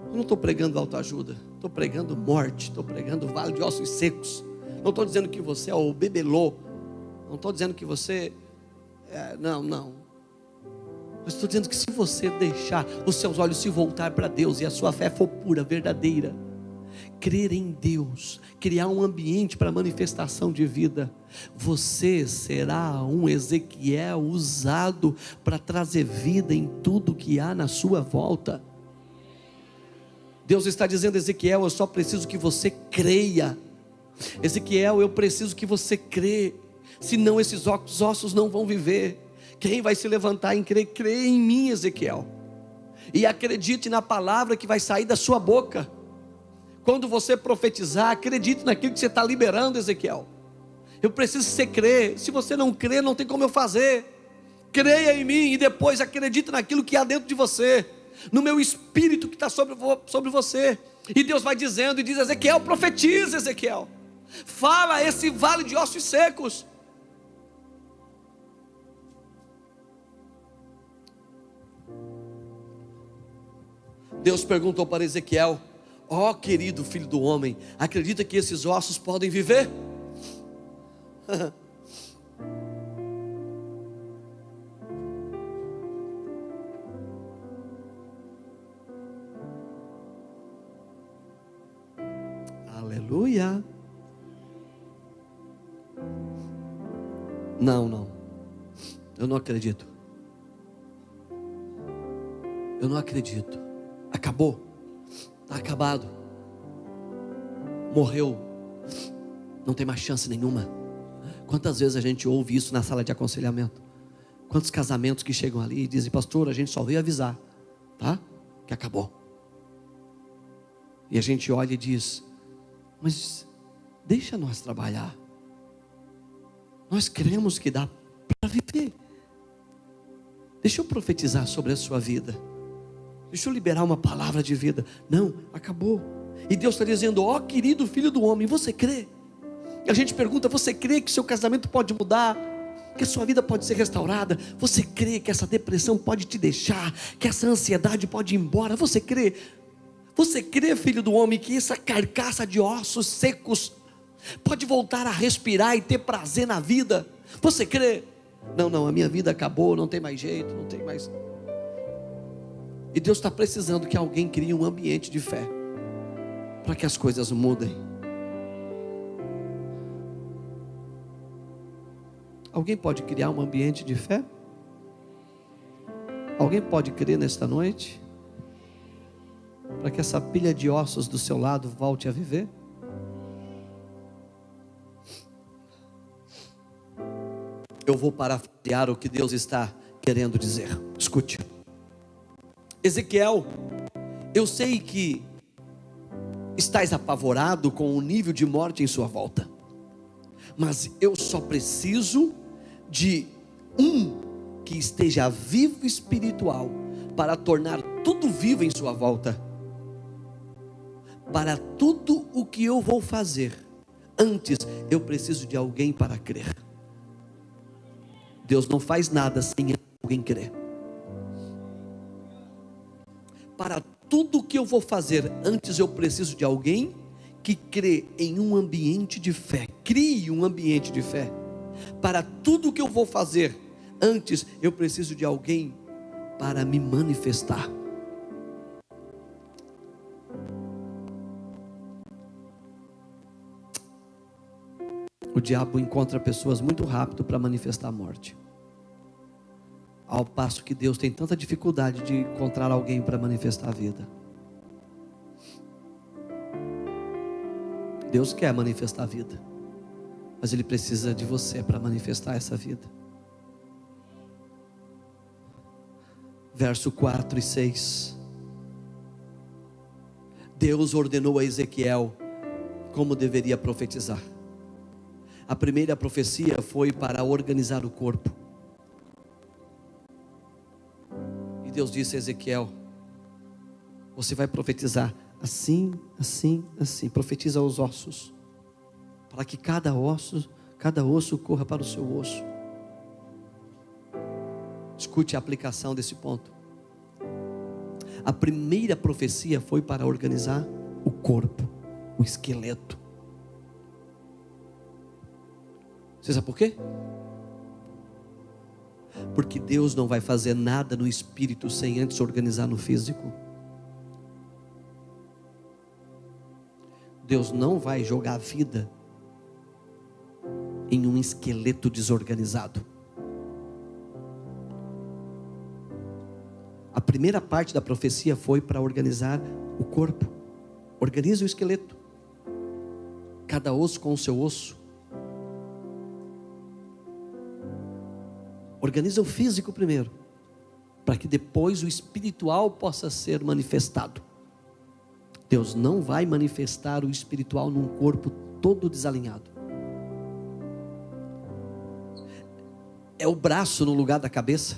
Eu não estou pregando autoajuda, estou pregando morte, estou pregando vale de ossos secos. Não estou dizendo que você é o bebelô, não estou dizendo que você não. Mas estou dizendo que se você deixar os seus olhos se voltar para Deus e a sua fé for pura, verdadeira, crer em Deus, criar um ambiente para manifestação de vida, você será um Ezequiel usado para trazer vida em tudo que há na sua volta. Deus está dizendo: Ezequiel, eu só preciso que você creia. Ezequiel, eu preciso que você crê, senão esses ossos não vão viver. Quem vai se levantar em crer? Crê em mim, Ezequiel, e acredite na palavra que vai sair da sua boca. Quando você profetizar, acredite naquilo que você está liberando, Ezequiel. Eu preciso que você crê. Se você não crê, não tem como eu fazer. Creia em mim e depois acredite naquilo que há dentro de você, no meu espírito que está sobre você. E Deus vai dizendo e diz: Ezequiel, profetiza, Ezequiel, fala a esse vale de ossos secos. Deus perguntou para Ezequiel: querido filho do homem, acredita que esses ossos podem viver? Aleluia. Não, eu não acredito. Eu não acredito. Acabou, está acabado, morreu, não tem mais chance nenhuma. Quantas vezes a gente ouve isso na sala de aconselhamento? Quantos casamentos que chegam ali e dizem: pastor, a gente só veio avisar, tá? Que acabou. E a gente olha e diz: mas deixa nós trabalhar. Nós cremos que dá para viver. Deixa eu profetizar sobre a sua vida. Deixa eu liberar uma palavra de vida. Não, acabou. E Deus está dizendo: ó querido filho do homem, você crê? E a gente pergunta: você crê que seu casamento pode mudar? Que a sua vida pode ser restaurada? Você crê que essa depressão pode te deixar? Que essa ansiedade pode ir embora? Você crê? Você crê, filho do homem, que essa carcaça de ossos secos pode voltar a respirar e ter prazer na vida? Você crê? Não, a minha vida acabou, não tem mais jeito, não tem mais. E Deus está precisando que alguém crie um ambiente de fé para que as coisas mudem. Alguém pode criar um ambiente de fé? Alguém pode crer nesta noite para que essa pilha de ossos do seu lado volte a viver? Eu vou parafrasear o que Deus está querendo dizer. Escute. Ezequiel, eu sei que estás apavorado com o nível de morte em sua volta, mas eu só preciso de um que esteja vivo espiritual para tornar tudo vivo em sua volta. Para tudo o que eu vou fazer, antes eu preciso de alguém para crer. Deus não faz nada sem alguém crer. Para tudo que eu vou fazer, antes eu preciso de alguém que crê em um ambiente de fé. Crie um ambiente de fé. Para tudo que eu vou fazer, antes eu preciso de alguém para me manifestar. O diabo encontra pessoas muito rápido para manifestar a morte, ao passo que Deus tem tanta dificuldade de encontrar alguém para manifestar a vida. Deus quer manifestar a vida, mas Ele precisa de você para manifestar essa vida. Verso 4 e 6. Deus ordenou a Ezequiel como deveria profetizar. A primeira profecia foi para organizar o corpo. E Deus disse a Ezequiel: você vai profetizar assim, assim, assim. Profetiza aos ossos, para que cada osso corra para o seu osso. Escute a aplicação desse ponto. A primeira profecia foi para organizar o corpo, o esqueleto. Você sabe por quê? Porque Deus não vai fazer nada no espírito sem antes organizar no físico. Deus não vai jogar a vida em um esqueleto desorganizado. A primeira parte da profecia foi para organizar o corpo. Organize o esqueleto, cada osso com o seu osso. Organiza o físico primeiro, para que depois o espiritual possa ser manifestado. Deus não vai manifestar o espiritual num corpo todo desalinhado. É o braço no lugar da cabeça,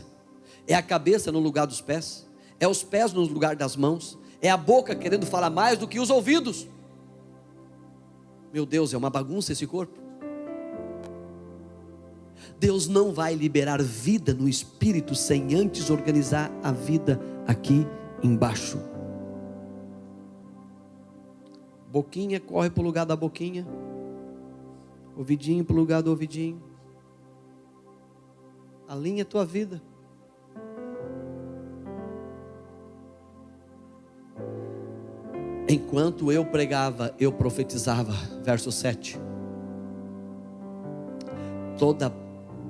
é a cabeça no lugar dos pés, é os pés no lugar das mãos, é a boca querendo falar mais do que os ouvidos. Meu Deus, é uma bagunça esse corpo. Deus não vai liberar vida no espírito sem antes organizar a vida aqui embaixo. Boquinha corre para o lugar da boquinha, ouvidinho para o lugar do ouvidinho. Alinha a tua vida. Enquanto eu pregava, eu profetizava. Verso 7. Toda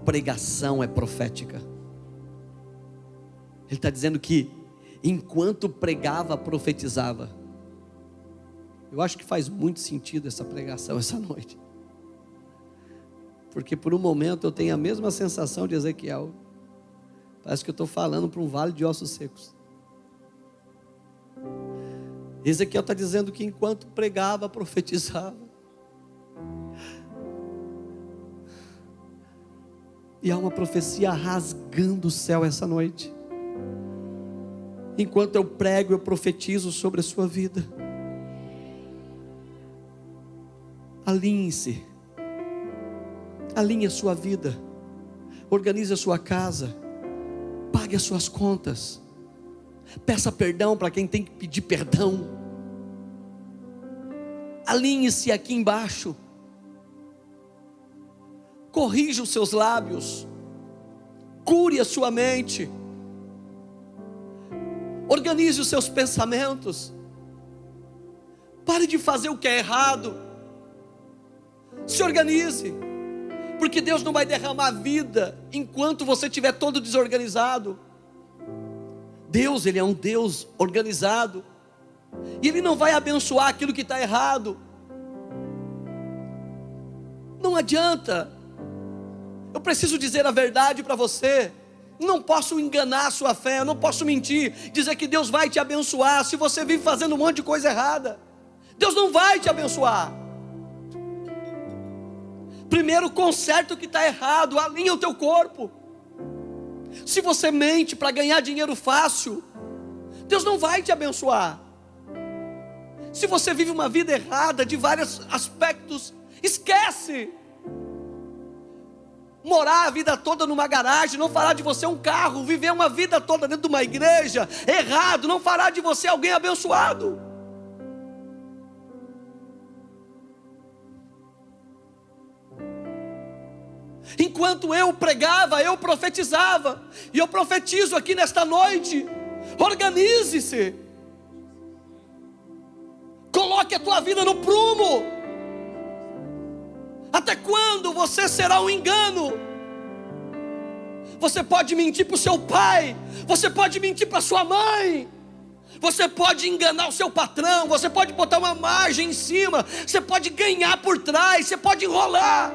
pregação é profética. Ele está dizendo que enquanto pregava, profetizava. Eu acho que faz muito sentido essa pregação essa noite, porque por um momento eu tenho a mesma sensação de Ezequiel. Parece que eu estou falando para um vale de ossos secos. Ezequiel está dizendo que enquanto pregava, profetizava. E há uma profecia rasgando o céu essa noite. Enquanto eu prego, eu profetizo sobre a sua vida. Alinhe-se. Alinhe a sua vida. Organize a sua casa. Pague as suas contas. Peça perdão para quem tem que pedir perdão. Alinhe-se aqui embaixo. Corrija os seus lábios. Cure a sua mente. Organize os seus pensamentos. Pare de fazer o que é errado. Se organize. Porque Deus não vai derramar vida enquanto você estiver todo desorganizado. Deus, Ele é um Deus organizado. E Ele não vai abençoar aquilo que está errado. Não adianta. Eu preciso dizer a verdade para você. Não posso enganar a sua fé, eu não posso mentir, dizer que Deus vai te abençoar se você vive fazendo um monte de coisa errada. Deus não vai te abençoar. Primeiro conserta o que está errado, alinha o teu corpo. Se você mente para ganhar dinheiro fácil, Deus não vai te abençoar. Se você vive uma vida errada de vários aspectos, esquece. Morar a vida toda numa garagem não fará de você um carro. Viver uma vida toda dentro de uma igreja errado não fará de você alguém abençoado. Enquanto eu pregava, eu profetizava. E eu profetizo aqui nesta noite. Organize-se. Coloque a tua vida no prumo. Até quando você será um engano? Você pode mentir para o seu pai. Você pode mentir para sua mãe. Você pode enganar o seu patrão. Você pode botar uma margem em cima. Você pode ganhar por trás. Você pode enrolar.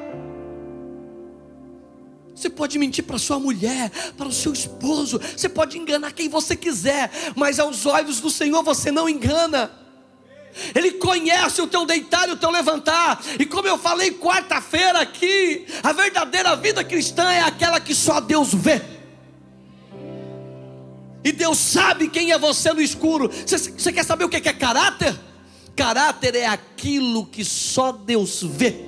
Você pode mentir para sua mulher, para o seu esposo. Você pode enganar quem você quiser. Mas aos olhos do Senhor você não engana. Ele conhece o teu deitar e o teu levantar. E como eu falei quarta-feira aqui, a verdadeira vida cristã é aquela que só Deus vê. E Deus sabe quem é você no escuro. Você quer saber o que é caráter? Caráter é aquilo que só Deus vê.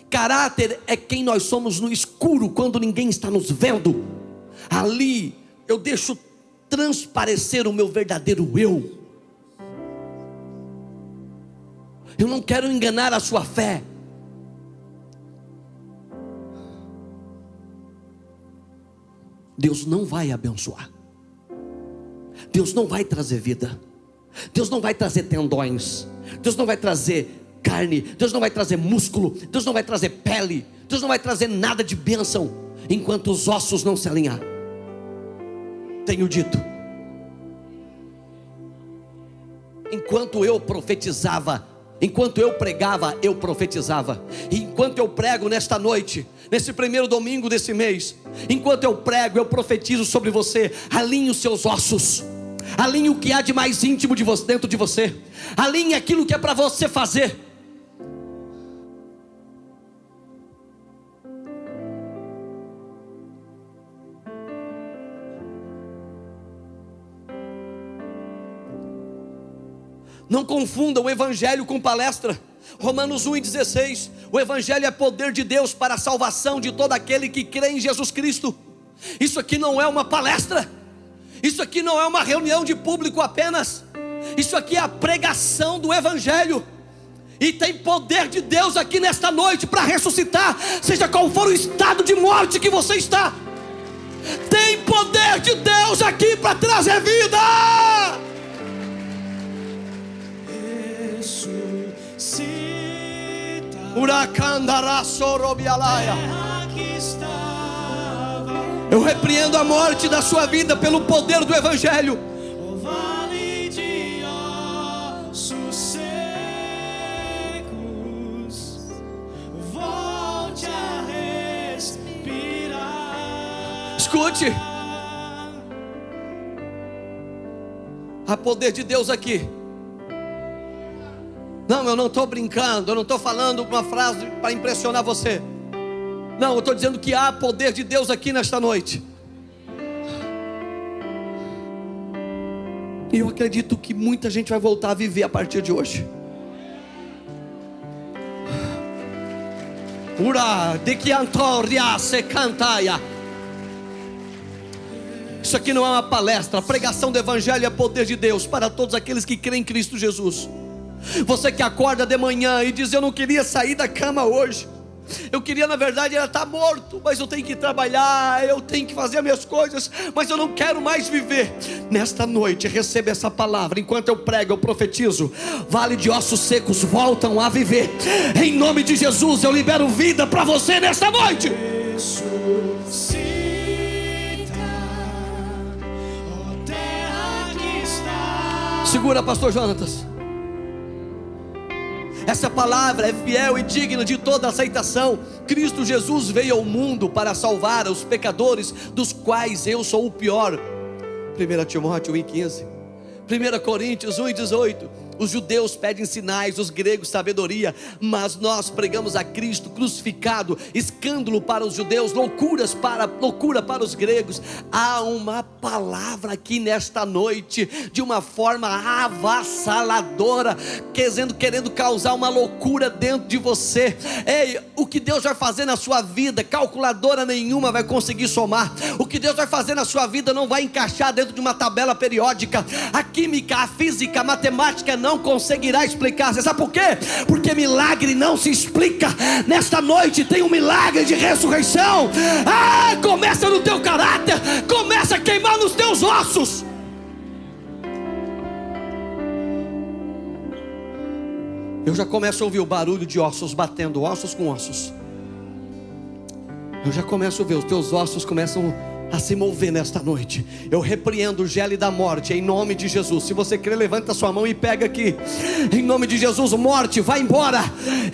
Caráter é quem nós somos no escuro, quando ninguém está nos vendo. Ali eu deixo transparecer o meu verdadeiro eu. Eu não quero enganar a sua fé. Deus não vai abençoar. Deus não vai trazer vida. Deus não vai trazer tendões. Deus não vai trazer carne. Deus não vai trazer músculo. Deus não vai trazer pele. Deus não vai trazer nada de bênção enquanto os ossos não se alinhar. Tenho dito. Enquanto eu profetizava, enquanto eu pregava, eu profetizava. E enquanto eu prego nesta noite, nesse primeiro domingo desse mês, enquanto eu prego, eu profetizo sobre você. Alinhe os seus ossos. Alinhe o que há de mais íntimo de você, dentro de você. Alinhe aquilo que é para você fazer. Não confunda o evangelho com palestra. Romanos 1:16. O evangelho é poder de Deus para a salvação de todo aquele que crê em Jesus Cristo. Isso aqui não é uma palestra. Isso aqui não é uma reunião de público apenas. Isso aqui é a pregação do evangelho. E tem poder de Deus aqui nesta noite para ressuscitar, seja qual for o estado de morte que você está. Tem poder de Deus aqui para trazer vida. Eu repreendo a morte da sua vida pelo poder do evangelho. O vale de ossos secos, volte a respirar. Escute. Há poder de Deus aqui. Não, eu não estou brincando. Eu não estou falando uma frase para impressionar você. Não, eu estou dizendo que há poder de Deus aqui nesta noite. E eu acredito que muita gente vai voltar a viver a partir de hoje. Ura de que antoria se cantaia. Isso aqui não é uma palestra. A pregação do evangelho é poder de Deus para todos aqueles que creem em Cristo Jesus. Você que acorda de manhã e diz: eu não queria sair da cama hoje, eu queria na verdade era estar morto, mas eu tenho que trabalhar, eu tenho que fazer as minhas coisas, mas eu não quero mais viver. Nesta noite receba essa palavra. Enquanto eu prego, eu profetizo: vale de ossos secos voltam a viver. Em nome de Jesus eu libero vida para você nesta noite. Ressuscita, ó terra que está. Segura, pastor Jonatas. Essa palavra é fiel e digna de toda aceitação. Cristo Jesus veio ao mundo para salvar os pecadores, dos quais eu sou o pior. 1 Timóteo 1,15. 1 Coríntios 1,18. Os judeus pedem sinais, os gregos sabedoria, mas nós pregamos a Cristo crucificado, escândalo para os judeus, loucura para os gregos. Há uma palavra aqui nesta noite, de uma forma avassaladora, querendo causar uma loucura dentro de você. Ei, o que Deus vai fazer na sua vida, calculadora nenhuma vai conseguir somar. O que Deus vai fazer na sua vida não vai encaixar dentro de uma tabela periódica. A química, a física, a matemática não conseguirá explicar. Você sabe por quê? Porque milagre não se explica. Nesta noite tem um milagre de ressurreição. Começa no teu caráter, começa a queimar nos teus ossos. Eu já começo a ouvir o barulho de ossos batendo, ossos com ossos. Eu já começo a ver, os teus ossos começam a se mover nesta noite. Eu repreendo o gelo da morte em nome de Jesus. Se você crê, levanta sua mão e pega aqui. Em nome de Jesus, morte, vai embora.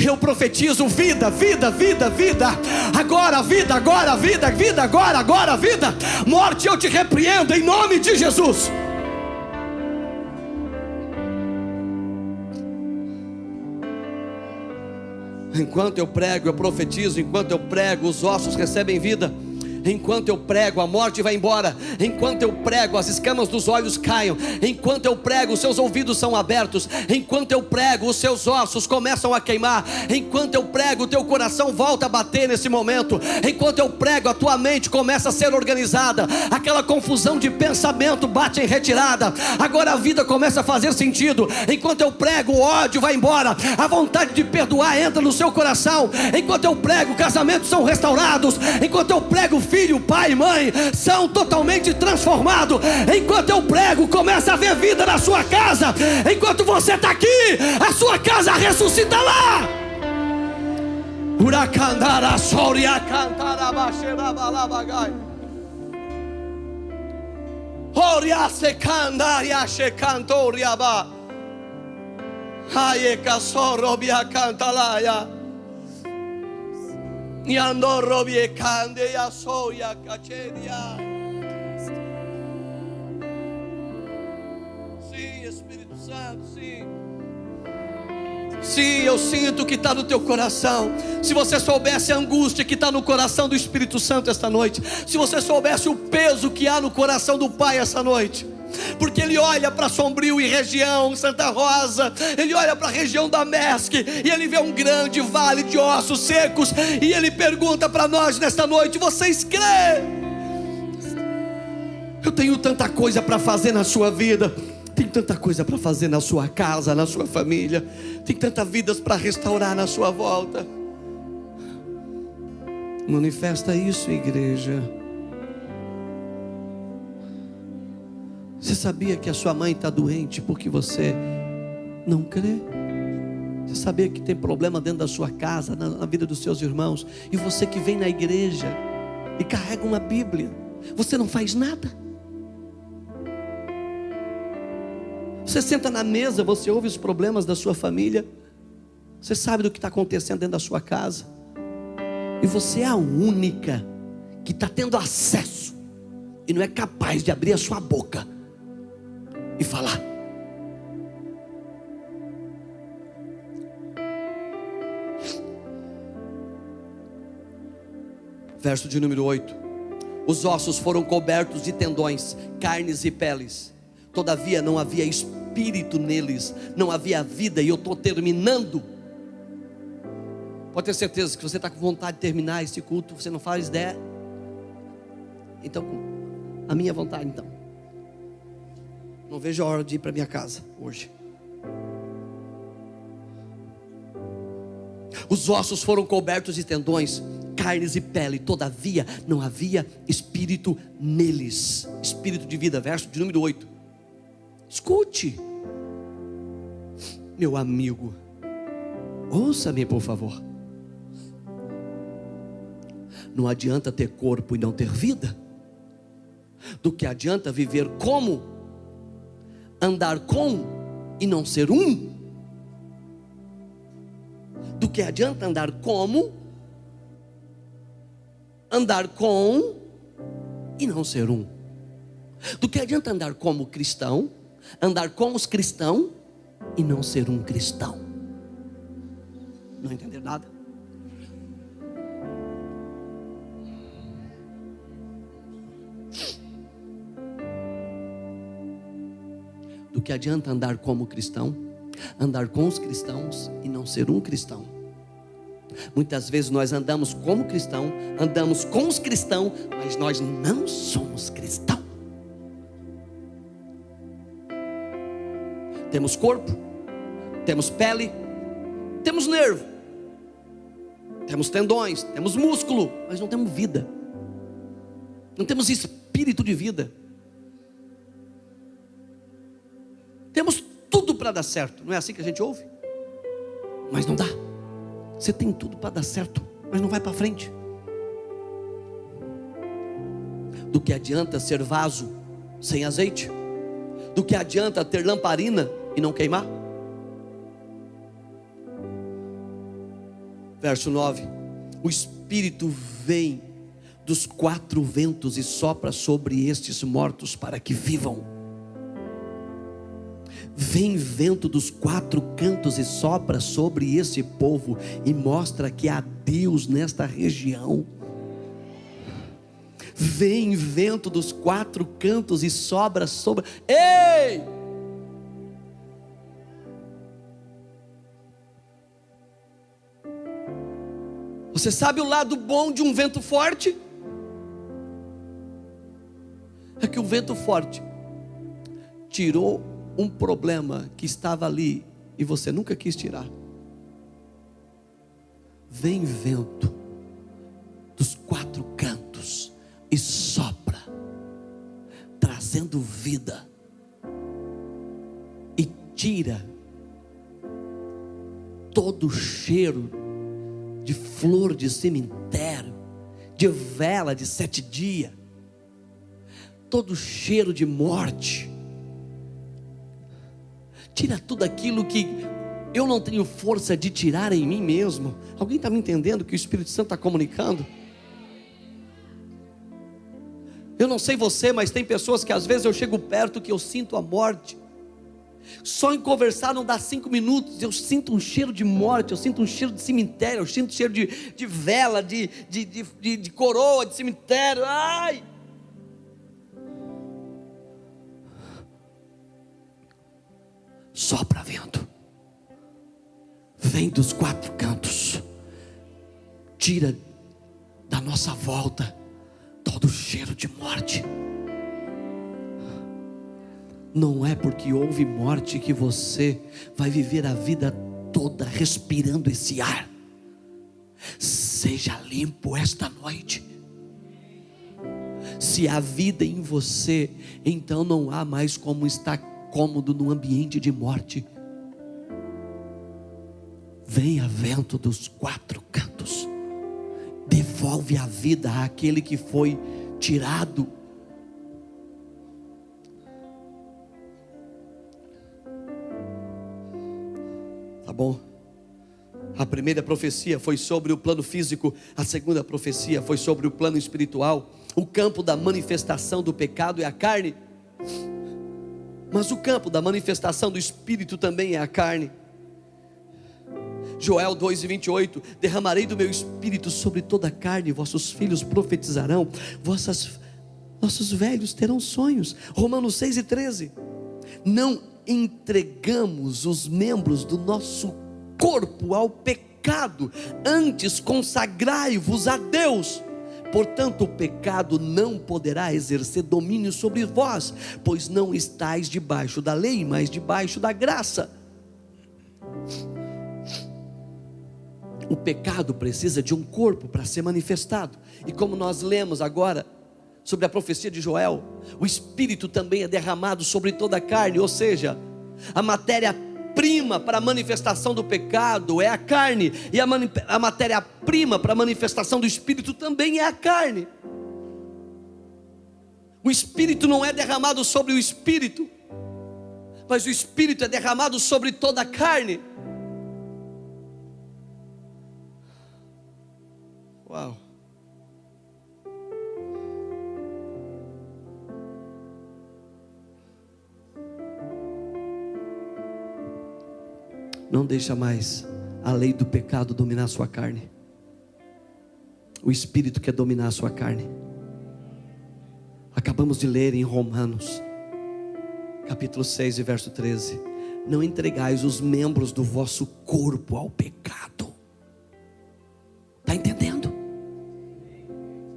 Eu profetizo vida, vida, vida, vida. Agora vida, agora vida, vida, agora vida. Morte, eu te repreendo em nome de Jesus. Enquanto eu prego, eu profetizo. Enquanto eu prego, os ossos recebem vida. Enquanto eu prego, a morte vai embora. Enquanto eu prego, as escamas dos olhos caem. Enquanto eu prego, os seus ouvidos são abertos. Enquanto eu prego, os seus ossos começam a queimar. Enquanto eu prego, o teu coração volta a bater nesse momento. Enquanto eu prego, a tua mente começa a ser organizada. Aquela confusão de pensamento bate em retirada. Agora a vida começa a fazer sentido. Enquanto eu prego, o ódio vai embora. A vontade de perdoar entra no seu coração. Enquanto eu prego, casamentos são restaurados. Enquanto eu prego, filho, pai, mãe são totalmente transformados. Enquanto eu prego, começa a haver vida na sua casa. Enquanto você está aqui, a sua casa ressuscita lá. Uracandara soria cantara baixera balabagai. Oria se candaria se cantoria ba. Haye casoro bia cantalaia. Niandoro bie cande ya soia caceria. Sim, Espírito Santo, sim. Sim, eu sinto que está no teu coração. Se você soubesse a angústia que está no coração do Espírito Santo esta noite, se você soubesse o peso que há no coração do Pai essa noite, porque Ele olha para Sombrio e região, Santa Rosa, Ele olha para a região da Mesque, e Ele vê um grande vale de ossos secos, e Ele pergunta para nós nesta noite: vocês crêem? Eu tenho tanta coisa para fazer na sua vida, tem tanta coisa para fazer na sua casa, na sua família, tem tantas vidas para restaurar na sua volta. Manifesta isso, igreja. Você sabia que a sua mãe está doente porque você não crê? Você sabia que tem problema dentro da sua casa, na vida dos seus irmãos? E você que vem na igreja e carrega uma Bíblia, você não faz nada? Você senta na mesa, você ouve os problemas da sua família, você sabe do que está acontecendo dentro da sua casa, e você é a única que está tendo acesso e não é capaz de abrir a sua boca e falar. Verso de número 8: os ossos foram cobertos de tendões, carnes e peles, todavia não havia espírito neles, não havia vida. E eu estou terminando. Pode ter certeza que você está com vontade de terminar esse culto, você não faz ideia. Então, a minha vontade então, não vejo a hora de ir para minha casa hoje. Os ossos foram cobertos de tendões, carnes e pele, todavia não havia espírito neles, espírito de vida. Verso de número 8. Escute, meu amigo, ouça-me por favor. Não adianta ter corpo e não ter vida. Do que adianta viver como, andar com e não ser um. Do que adianta andar como, andar com e não ser um. Do que adianta andar como cristão, andar com os cristãos e não ser um cristão. Não entender nada? Do que adianta andar como cristão, andar com os cristãos e não ser um cristão. Muitas vezes nós andamos como cristão, andamos com os cristãos, mas nós não somos cristãos. Temos corpo, temos pele, temos nervo, temos tendões, temos músculo, mas não temos vida, não temos espírito de vida. Temos tudo para dar certo, não é assim que a gente ouve? Mas não dá. Você tem tudo para dar certo, mas não vai para frente. Do que adianta ser vaso sem azeite? Do que adianta ter lamparina e não queimar? Verso 9: o Espírito vem dos 4 ventos e sopra sobre estes mortos para que vivam. Vem vento dos 4 cantos e sopra sobre esse povo e mostra que há Deus nesta região. Vem vento dos 4 cantos e sopra sobre... Ei! Você sabe o lado bom de um vento forte? É que o vento forte tirou um problema que estava ali e você nunca quis tirar. Vem vento dos 4 cantos e sopra, trazendo vida, e tira todo o cheiro de flor de cemitério, de vela de 7 dias, todo o cheiro de morte. Tira tudo aquilo que eu não tenho força de tirar em mim mesmo. Alguém está me entendendo o que o Espírito Santo está comunicando? Eu não sei você, mas tem pessoas que às vezes eu chego perto que eu sinto a morte. Só em conversar não dá 5 minutos, eu sinto um cheiro de morte, eu sinto um cheiro de cemitério, eu sinto um cheiro de vela, de coroa, de cemitério. Ai! Sopra vento, vem dos 4 cantos, tira da nossa volta todo o cheiro de morte. Não é porque houve morte que você vai viver a vida toda respirando esse ar. Seja limpo esta noite. Se há vida em você, então não há mais como estar cômodo no ambiente de morte. Venha vento dos 4 cantos, devolve a vida àquele que foi tirado. Tá bom? A primeira profecia foi sobre o plano físico, a segunda profecia foi sobre o plano espiritual. O campo da manifestação do pecado é a carne, mas o campo da manifestação do Espírito também é a carne. Joel 2:28, derramarei do meu espírito sobre toda a carne, vossos filhos profetizarão, vossos velhos terão sonhos. Romanos 6:13, não entregamos os membros do nosso corpo ao pecado, antes consagrai-vos a Deus. Portanto, o pecado não poderá exercer domínio sobre vós, pois não estáis debaixo da lei, mas debaixo da graça. O pecado precisa de um corpo para ser manifestado. E como nós lemos agora sobre a profecia de Joel, o Espírito também é derramado sobre toda a carne, ou seja, a matéria-prima para a manifestação do pecado é a carne, e a matéria-prima para a manifestação do Espírito também é a carne. O Espírito não é derramado sobre o Espírito, mas o Espírito é derramado sobre toda a carne. Uau! Não deixa mais a lei do pecado dominar a sua carne. O Espírito quer dominar a sua carne. Acabamos de ler em Romanos, capítulo 6 e verso 13: não entregais os membros do vosso corpo ao pecado. Está entendendo?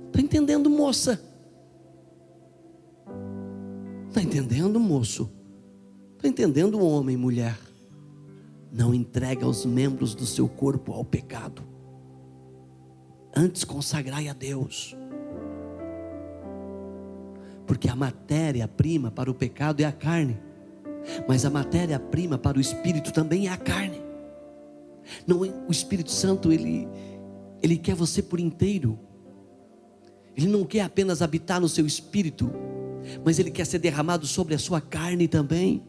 Está entendendo, moça? Está entendendo, moço? Está entendendo, homem, mulher? Não entrega os membros do seu corpo ao pecado, antes consagrai a Deus. Porque a matéria-prima para o pecado é a carne, mas a matéria-prima para o Espírito também é a carne. Não, o Espírito Santo, ele quer você por inteiro. Ele não quer apenas habitar no seu espírito, mas ele quer ser derramado sobre a sua carne também.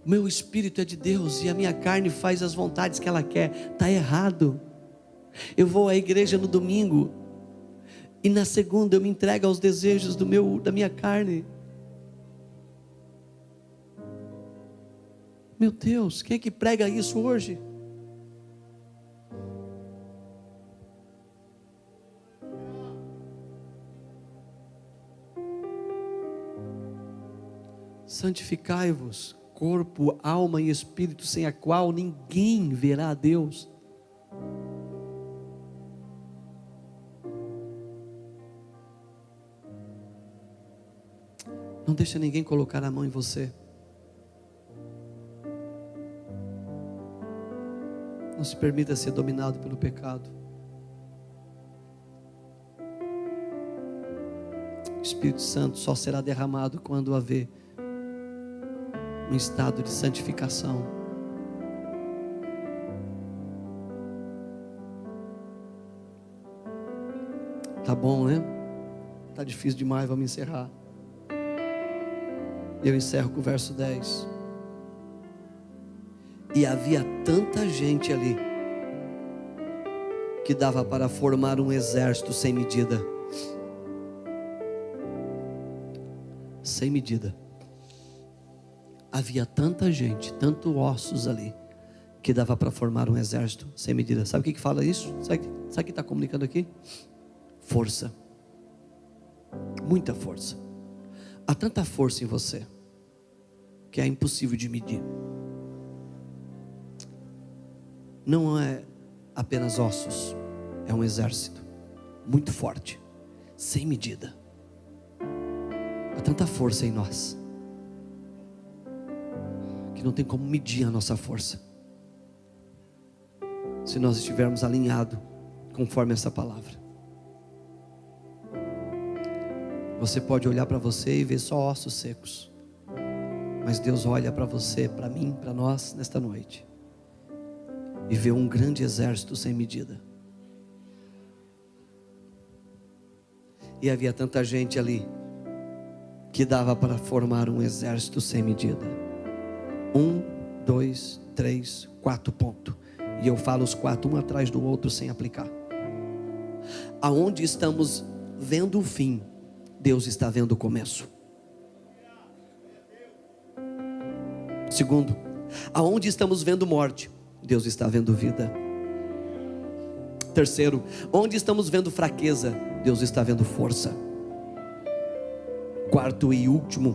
O meu espírito é de Deus e a minha carne faz as vontades que ela quer. Está errado. Eu vou à igreja no domingo e na segunda eu me entrego aos desejos da minha carne. Meu Deus, quem é que prega isso hoje? Santificai-vos, corpo, alma e espírito, sem a qual ninguém verá a Deus. Não deixa ninguém colocar a mão em você. Não se permita ser dominado pelo pecado. O Espírito Santo só será derramado quando haver um estado de santificação. Tá bom, né? Tá difícil demais, vamos encerrar. Eu encerro com o verso 10. E havia tanta gente ali que dava para formar um exército sem medida. Sem medida. Havia tanta gente, tanto ossos ali, que dava para formar um exército sem medida. Sabe o que fala isso? Sabe o que está comunicando aqui? Força. Muita força. Há tanta força em você que é impossível de medir. Não é apenas ossos, é um exército muito forte, sem medida. Há tanta força em nós que não tem como medir a nossa força, se nós estivermos alinhados conforme essa palavra. Você pode olhar para você e ver só ossos secos, mas Deus olha para você, para mim, para nós nesta noite e vê um grande exército sem medida. E havia tanta gente ali que dava para formar um exército sem medida. 1, 2, 3, 4 pontos. E eu falo os 4 um atrás do outro sem aplicar. Aonde estamos vendo o fim, Deus está vendo o começo. Segundo, aonde estamos vendo morte, Deus está vendo vida. Terceiro, onde estamos vendo fraqueza, Deus está vendo força. Quarto e último,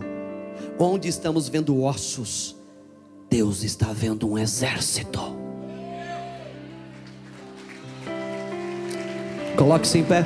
onde estamos vendo ossos, Deus está vendo um exército. Coloque-se em pé.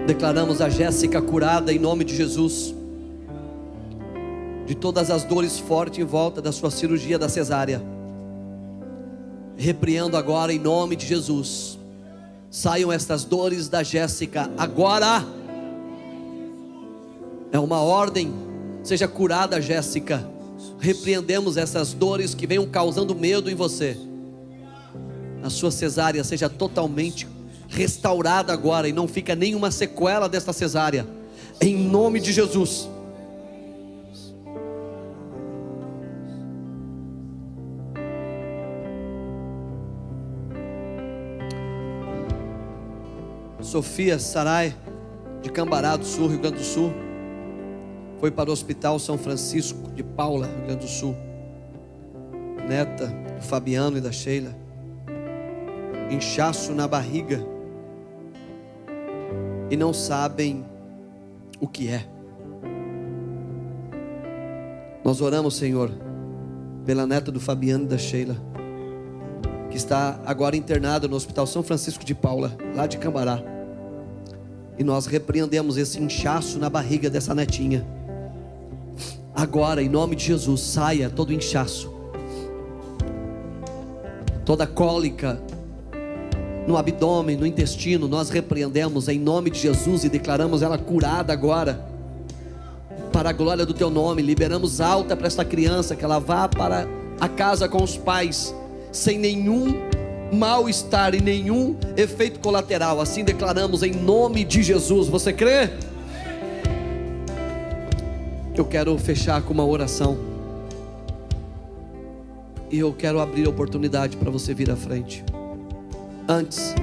Declaramos a Jéssica curada em nome de Jesus, de todas as dores fortes em volta da sua cirurgia da cesárea. Repreendo agora em nome de Jesus. Saiam estas dores da Jéssica agora. É uma ordem. Seja curada, Jéssica. Repreendemos essas dores que venham causando medo em você. A sua cesárea seja totalmente restaurada agora, e não fica nenhuma sequela desta cesárea, em nome de Jesus. Sofia Sarai, de Cambará do Sul, Rio Grande do Sul, foi para o Hospital São Francisco de Paula, Rio Grande do Sul. Neta do Fabiano e da Sheila. Inchaço na barriga e não sabem o que é. Nós oramos, Senhor, pela neta do Fabiano e da Sheila, que está agora internada no Hospital São Francisco de Paula, lá de Cambará. E nós repreendemos esse inchaço na barriga dessa netinha. Agora, em nome de Jesus, saia todo inchaço, toda cólica no abdômen, no intestino. Nós repreendemos em nome de Jesus e declaramos ela curada agora, para a glória do teu nome. Liberamos alta para esta criança, que ela vá para a casa com os pais, sem nenhum mal-estar e nenhum efeito colateral. Assim declaramos em nome de Jesus. Você crê? Eu quero fechar com uma oração, e eu quero abrir a oportunidade para você vir à frente. Antes,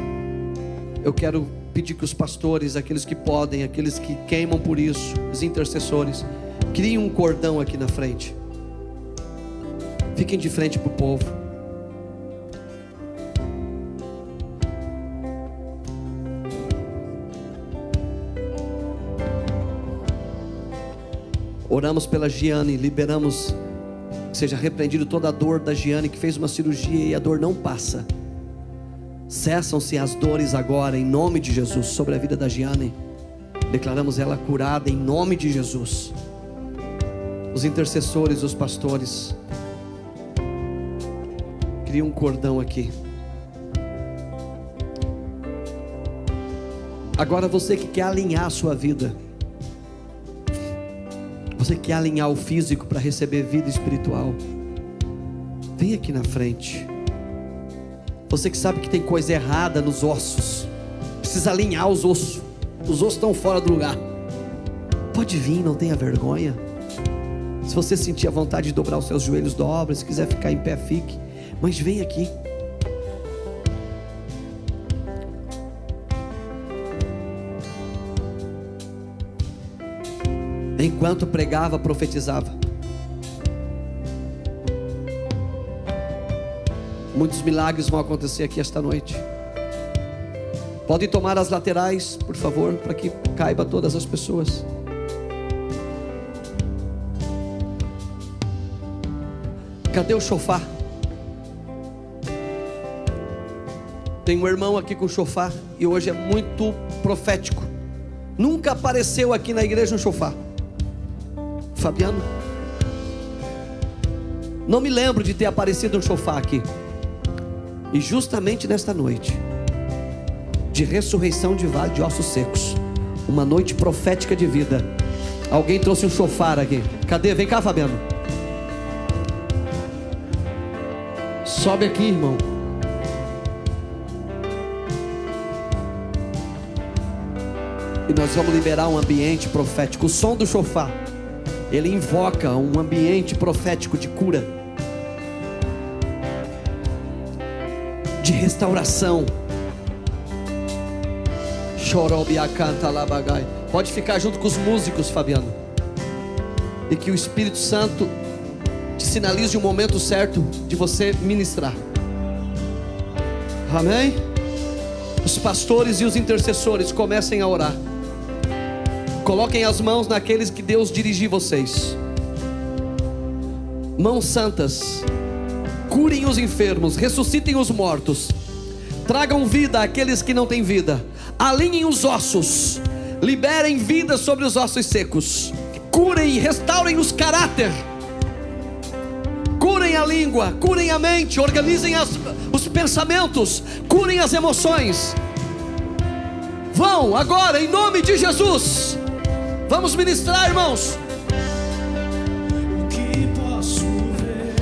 eu quero pedir que os pastores, aqueles que podem, aqueles que queimam por isso, os intercessores, criem um cordão aqui na frente. Fiquem de frente para o povo. Oramos pela Giane, liberamos que seja repreendido toda a dor da Giane, que fez uma cirurgia e a dor não passa. Cessam-se as dores agora, em nome de Jesus, sobre a vida da Giane. Declaramos ela curada em nome de Jesus. Os intercessores, os pastores, cria um cordão aqui. Agora você que quer alinhar a sua vida, você quer alinhar o físico para receber vida espiritual, vem aqui na frente. Você que sabe que tem coisa errada nos ossos, precisa alinhar os ossos estão fora do lugar, pode vir, não tenha vergonha. Se você sentir a vontade de dobrar os seus joelhos, dobra. Se quiser ficar em pé, fique, mas vem aqui. Enquanto pregava, profetizava. Muitos milagres vão acontecer aqui esta noite. Podem tomar as laterais, por favor, para que caiba todas as pessoas. Cadê o chofar? Tem um irmão aqui com chofar, e hoje é muito profético. Nunca apareceu aqui na igreja um chofar. Fabiano, não me lembro de ter aparecido um chofar aqui. E justamente nesta noite de ressurreição de vale de ossos secos, Uma noite profética de vida. Alguém trouxe um chofar aqui. Cadê? Vem cá, Fabiano. Sobe aqui, irmão. E nós vamos liberar um ambiente profético. O som do chofar, ele invoca um ambiente profético de cura, de restauração. Pode ficar junto com os músicos, Fabiano. E que o Espírito Santo te sinalize o momento certo de você ministrar. Amém? Os pastores e os intercessores comecem a orar. Coloquem as mãos naqueles que Deus dirigir vocês. Mãos santas. Curem os enfermos, ressuscitem os mortos, tragam vida àqueles que não têm vida, alinhem os ossos, liberem vida sobre os ossos secos, curem e restaurem os caráter, curem a língua, curem a mente, organizem os pensamentos, curem as emoções. Vão agora em nome de Jesus. Vamos ministrar, irmãos. O que posso ver?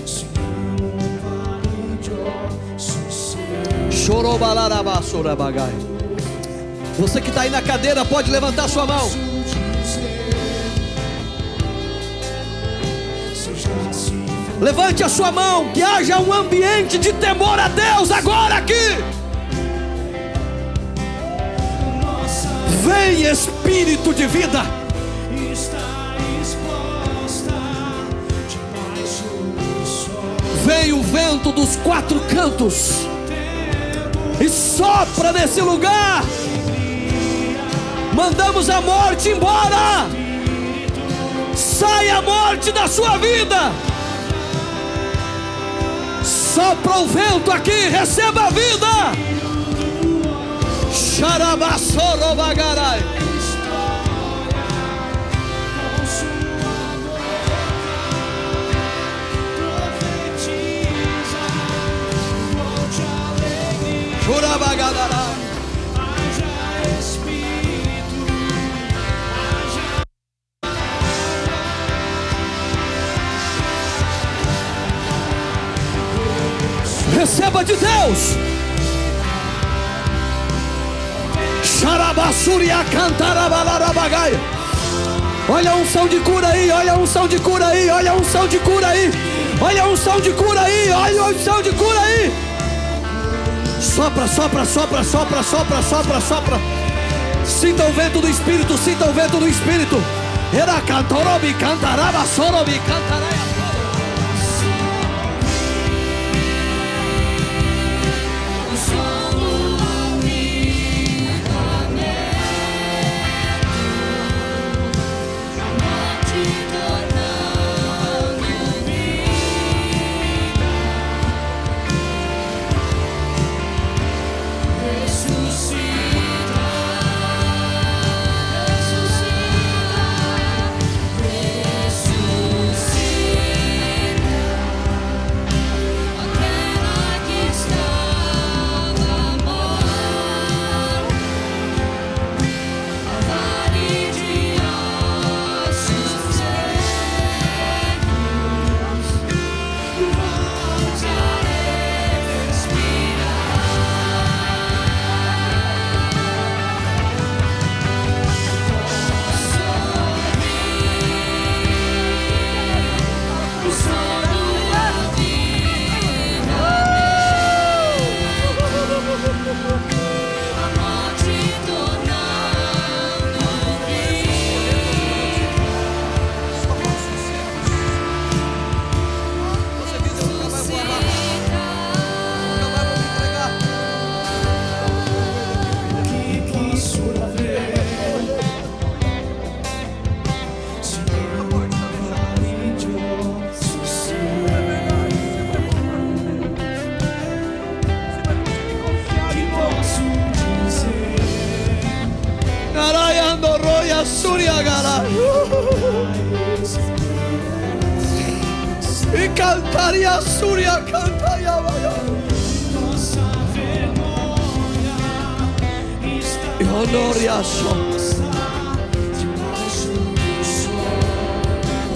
Se não vale de ossos secos. Chorobalarabaçorabagai. Você que está aí na cadeira pode levantar sua mão. Levante a sua mão, que haja um ambiente de temor a Deus agora aqui. Vem Espírito de vida. Está exposta debaixo do sol. Vem o vento dos quatro cantos e sopra nesse lugar. Mandamos a morte embora. Sai a morte da sua vida. Sopra o vento aqui, receba a vida. Xarabaçorobagarai. Chorabagarai. Receba de Deus. Xarabassuria cantarabalarabagai. Olha a unção de cura aí, olha a unção de cura aí, olha a unção de cura aí, olha a unção de cura aí, olha a unção de cura aí. Sopra, sopra, sopra, sopra, sopra, sopra, sopra. Sinta o vento do Espírito, sinta o vento do Espírito. Era cantorobi, cantaraba, sorobi, cantaraia. E cantaria Súria, cantaria. Nossa vergonha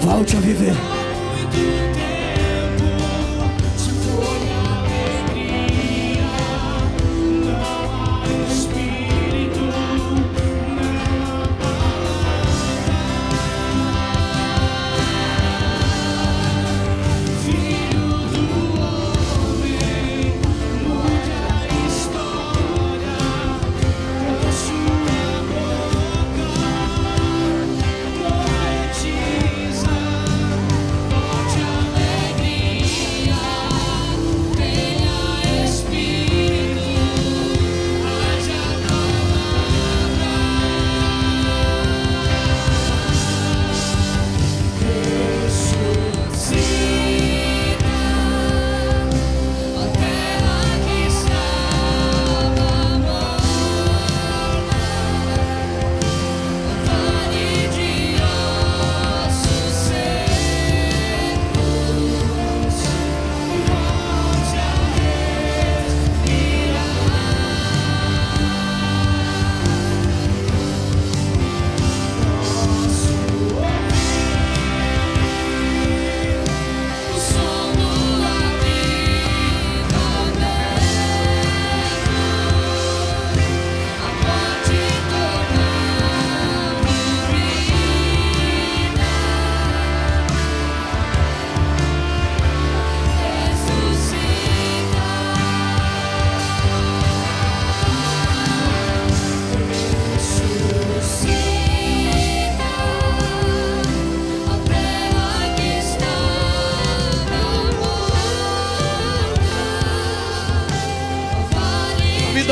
Volte a viver.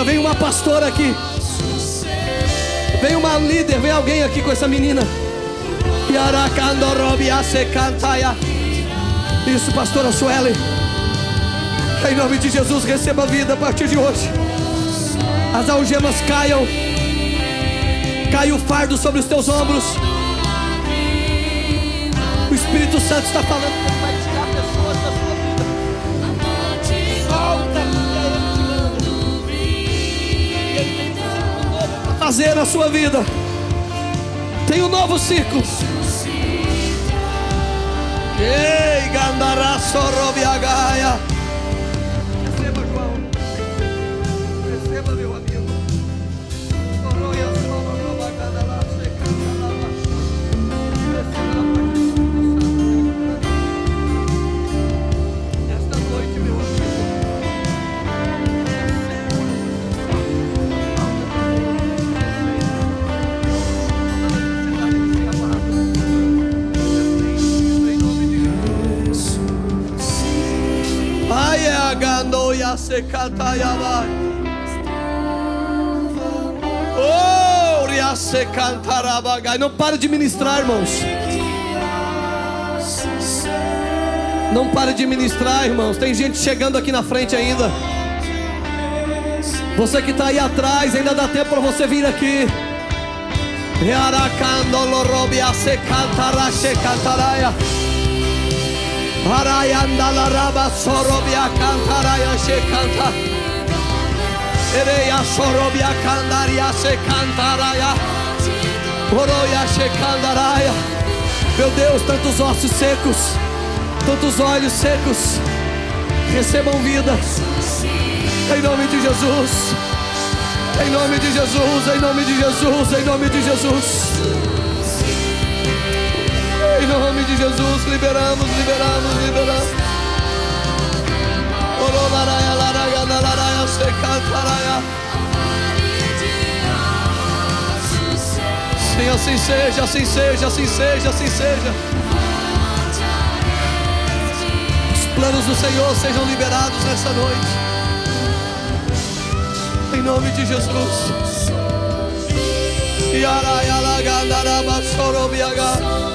Vem uma pastora aqui, vem uma líder, vem alguém aqui com essa menina. Isso, pastora Sueli. Em nome de Jesus, receba vida a partir de hoje. As algemas caiam, cai o fardo sobre os teus ombros. O Espírito Santo está falando que Ele vai tirar pessoas da sua vida. Solta. Fazer na sua vida. Tem um novo ciclo. Ei, Gandará Sorobiagaia. Receba, João. Receba, meu amigo. Esta noite, meu amigo. Não pare de ministrar, irmãos. Não pare de ministrar, irmãos. Tem gente chegando aqui na frente ainda. Você que está aí atrás, ainda dá tempo para você vir aqui. Arayandalaraba sorobia cantaraya se canta. Ereia sorobia candaria se cantaraya. Oroia se candaraya. Meu Deus, tantos ossos secos, tantos olhos secos, recebam vida. Em nome de Jesus. Em nome de Jesus, em nome de Jesus, em nome de Jesus. Em nome de Jesus, liberamos, liberamos, liberamos. Orolaraia, laraia, laraia, secantaraia. Sim, assim seja, assim seja, assim seja, assim seja. Os planos do Senhor sejam liberados nessa noite. Em nome de Jesus. Yaraia, lagandaraba, sorobiaga.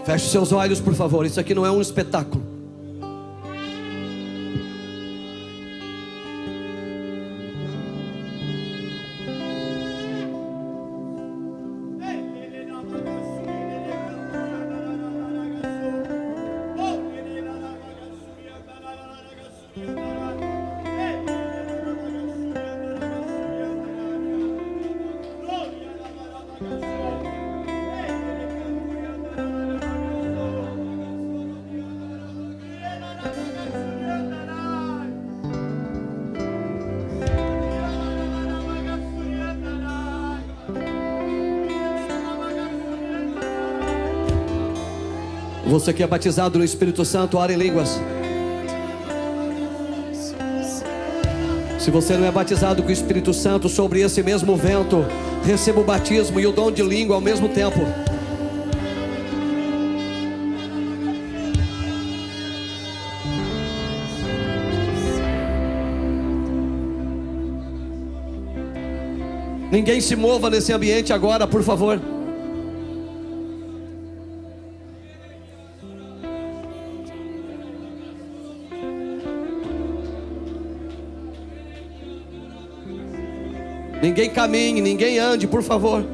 Feche seus olhos, por favor. Isso aqui não é um espetáculo. Você que é batizado no Espírito Santo, ora em línguas. Se você não é batizado com o Espírito Santo, sobre esse mesmo vento, receba o batismo e o dom de língua ao mesmo tempo. Ninguém se mova nesse ambiente agora, por favor. Ninguém caminhe, ninguém ande, por favor.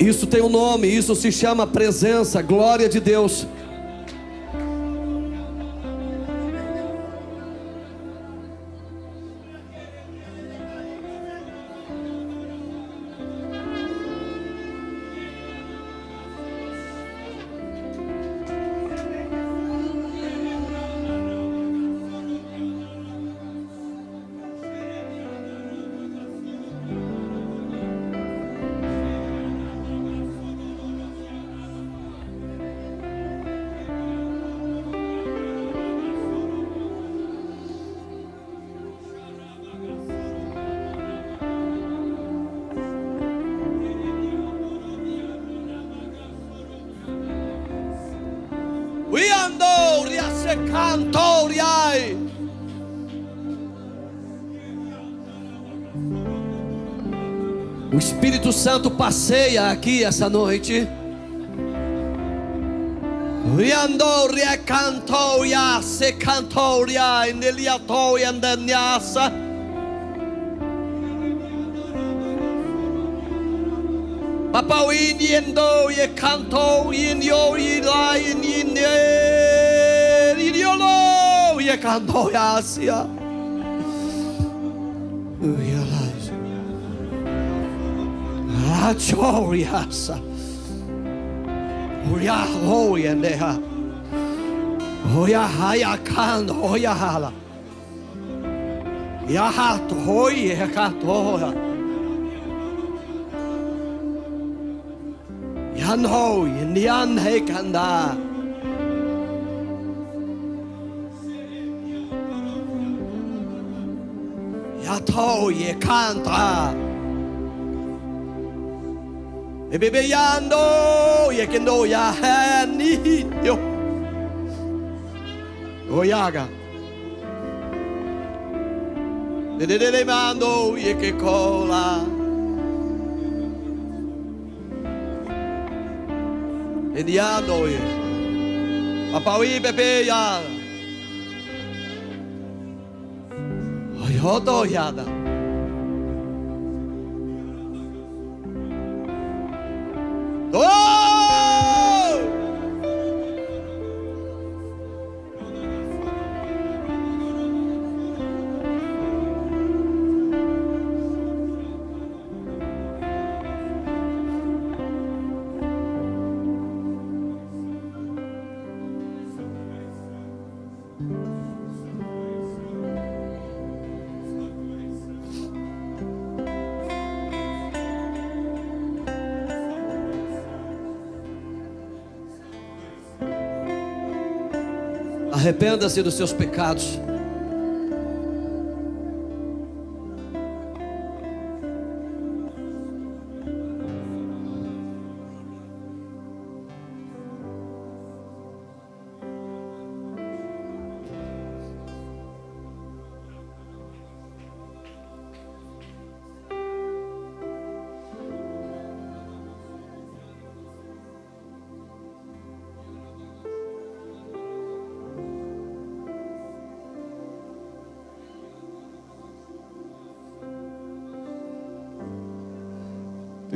Isso tem um nome, isso se chama presença, glória de Deus. O Espírito Santo passeia aqui essa noite. Papauin yendo ye canto yin yo ila yin idiolo ye canto yasia. Achoriasa. Oya hoya neha. Oya haya kando oya hala. Ya hato hoya katoya. Yan hoya nian hekanda. Ya toye kanta. Ebebeyando yekendo ya hani yo oyaga dedele mando yekekola ediando ye papawi bebeya oyodo yada. Arrependa-se dos seus pecados.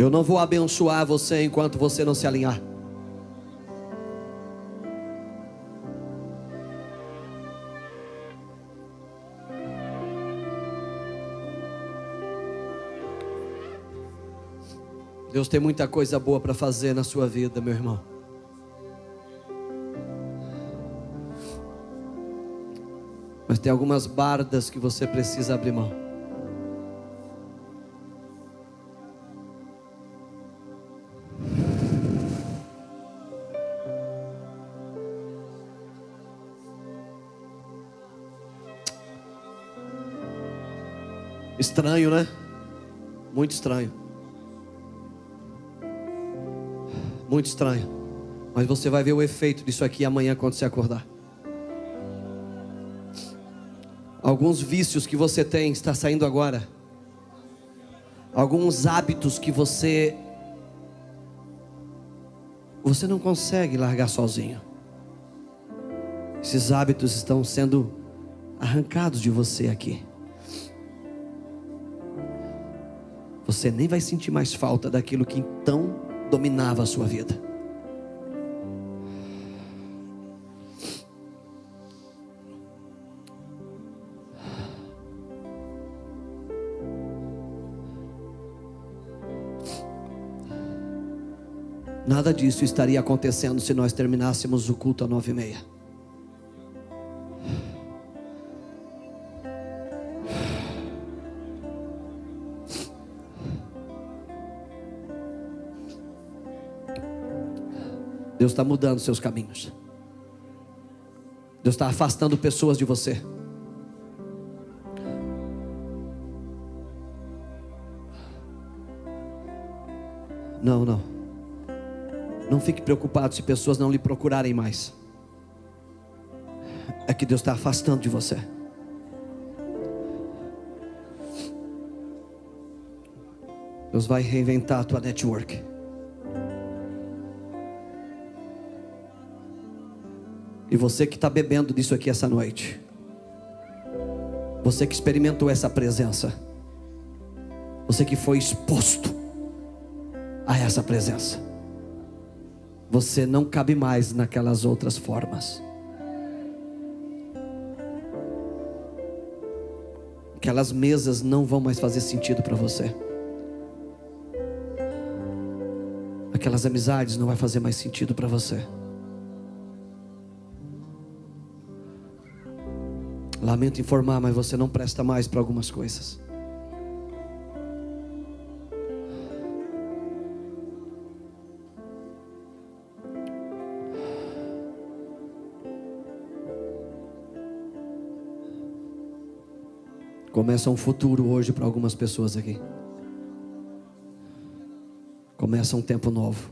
Eu não vou abençoar você enquanto você não se alinhar. Deus tem muita coisa boa para fazer na sua vida, meu irmão. Mas tem algumas bardas que você precisa abrir mão. Estranho, né? Muito estranho. Muito estranho. Mas você vai ver o efeito disso aqui amanhã quando você acordar. Alguns vícios que você tem está saindo agora. Alguns hábitos que você não consegue largar sozinho. Esses hábitos estão sendo arrancados de você aqui. Você nem vai sentir mais falta daquilo que então dominava a sua vida. Nada disso estaria acontecendo se nós terminássemos o culto às 9h30. Deus está mudando seus caminhos. Deus está afastando pessoas de você. Não. Não fique preocupado se pessoas não lhe procurarem mais. É que Deus está afastando de você. Deus vai reinventar a tua network. E você que está bebendo disso aqui essa noite, você que experimentou essa presença, você que foi exposto a essa presença, você não cabe mais naquelas outras formas. Aquelas mesas não vão mais fazer sentido para você. Aquelas amizades não vai fazer mais sentido para você. Lamento informar, mas você não presta mais para algumas coisas. Começa um futuro hoje para algumas pessoas aqui. Começa um tempo novo.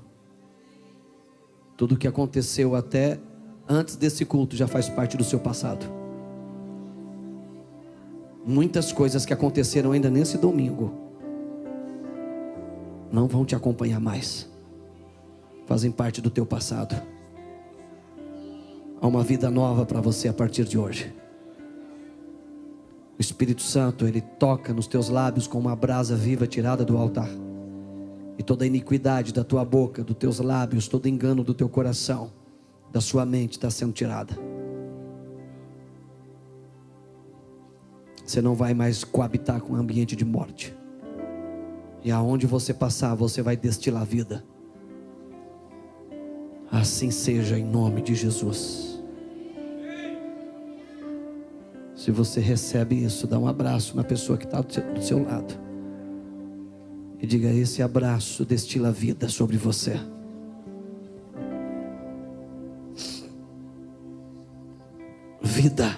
Tudo o que aconteceu até antes desse culto já faz parte do seu passado. Muitas coisas que aconteceram ainda nesse domingo não vão te acompanhar mais. Fazem parte do teu passado. Há uma vida nova para você a partir de hoje. O Espírito Santo, Ele toca nos teus lábios como uma brasa viva tirada do altar. E toda iniquidade da tua boca, dos teus lábios, todo engano do teu coração, da sua mente está sendo tirada. Você não vai mais coabitar com um ambiente de morte. E aonde você passar, você vai destilar vida. Assim seja em nome de Jesus. Se você recebe isso, dá um abraço na pessoa que está do seu lado. E diga: esse abraço destila vida sobre você. Vida.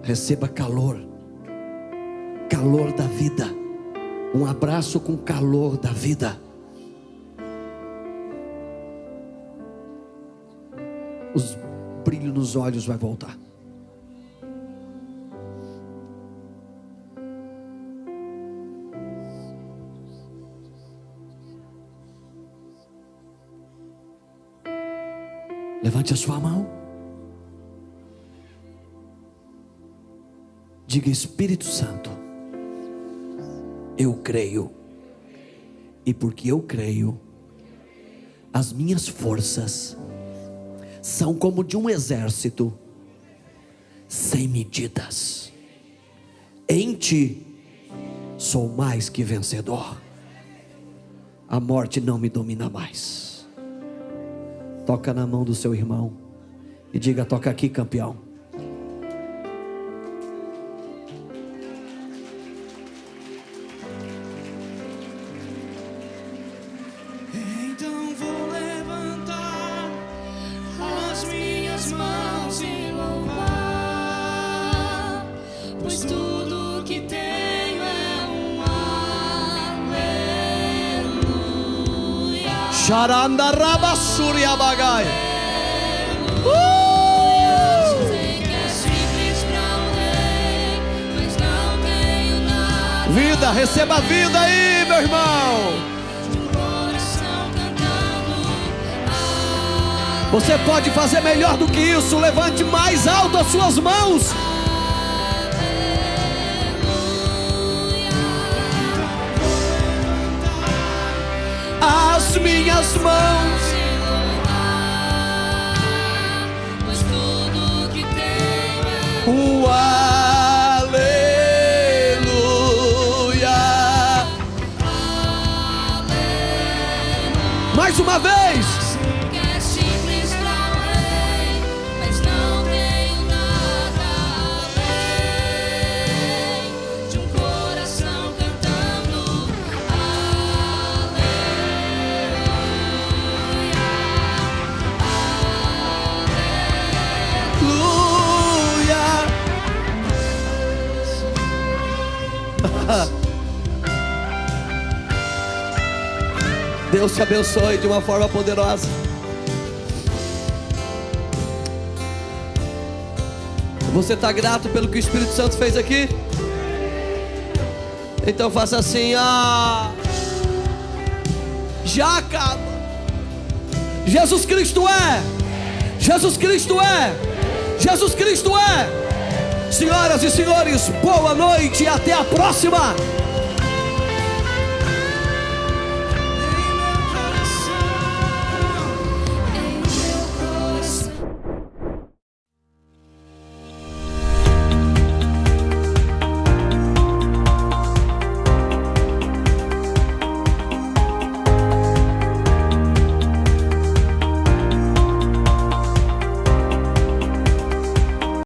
Receba calor. Calor da vida. Um abraço com calor da vida. Os brilhos nos olhos vai voltar. Levante a sua mão. Diga: Espírito Santo, eu creio. E porque eu creio, as minhas forças são como de um exército sem medidas. Em ti sou mais que vencedor. A morte não me domina mais. Toca na mão do seu irmão e diga: toca aqui, campeão. Então vou levantar as minhas mãos e louvar, pois tudo que tenho é um aleluia. Xarandarabassuriabagai. Sei que é simples pra um rei, mas não tenho nada. Vida, receba vida aí, meu irmão. Você pode fazer melhor do que isso. Levante mais alto as suas mãos. As minhas mãos, Pois tudo que tenho é o aleluia. Mais uma vez. que é simples pra um rei, mas não tenho nada além de um coração cantando Aleluia. Deus te abençoe de uma forma poderosa. Você está grato pelo que o Espírito Santo fez aqui? Então faça assim: já acaba. Jesus Cristo é. Jesus Cristo é. Jesus Cristo é. Senhoras e senhores, boa noite e até a próxima.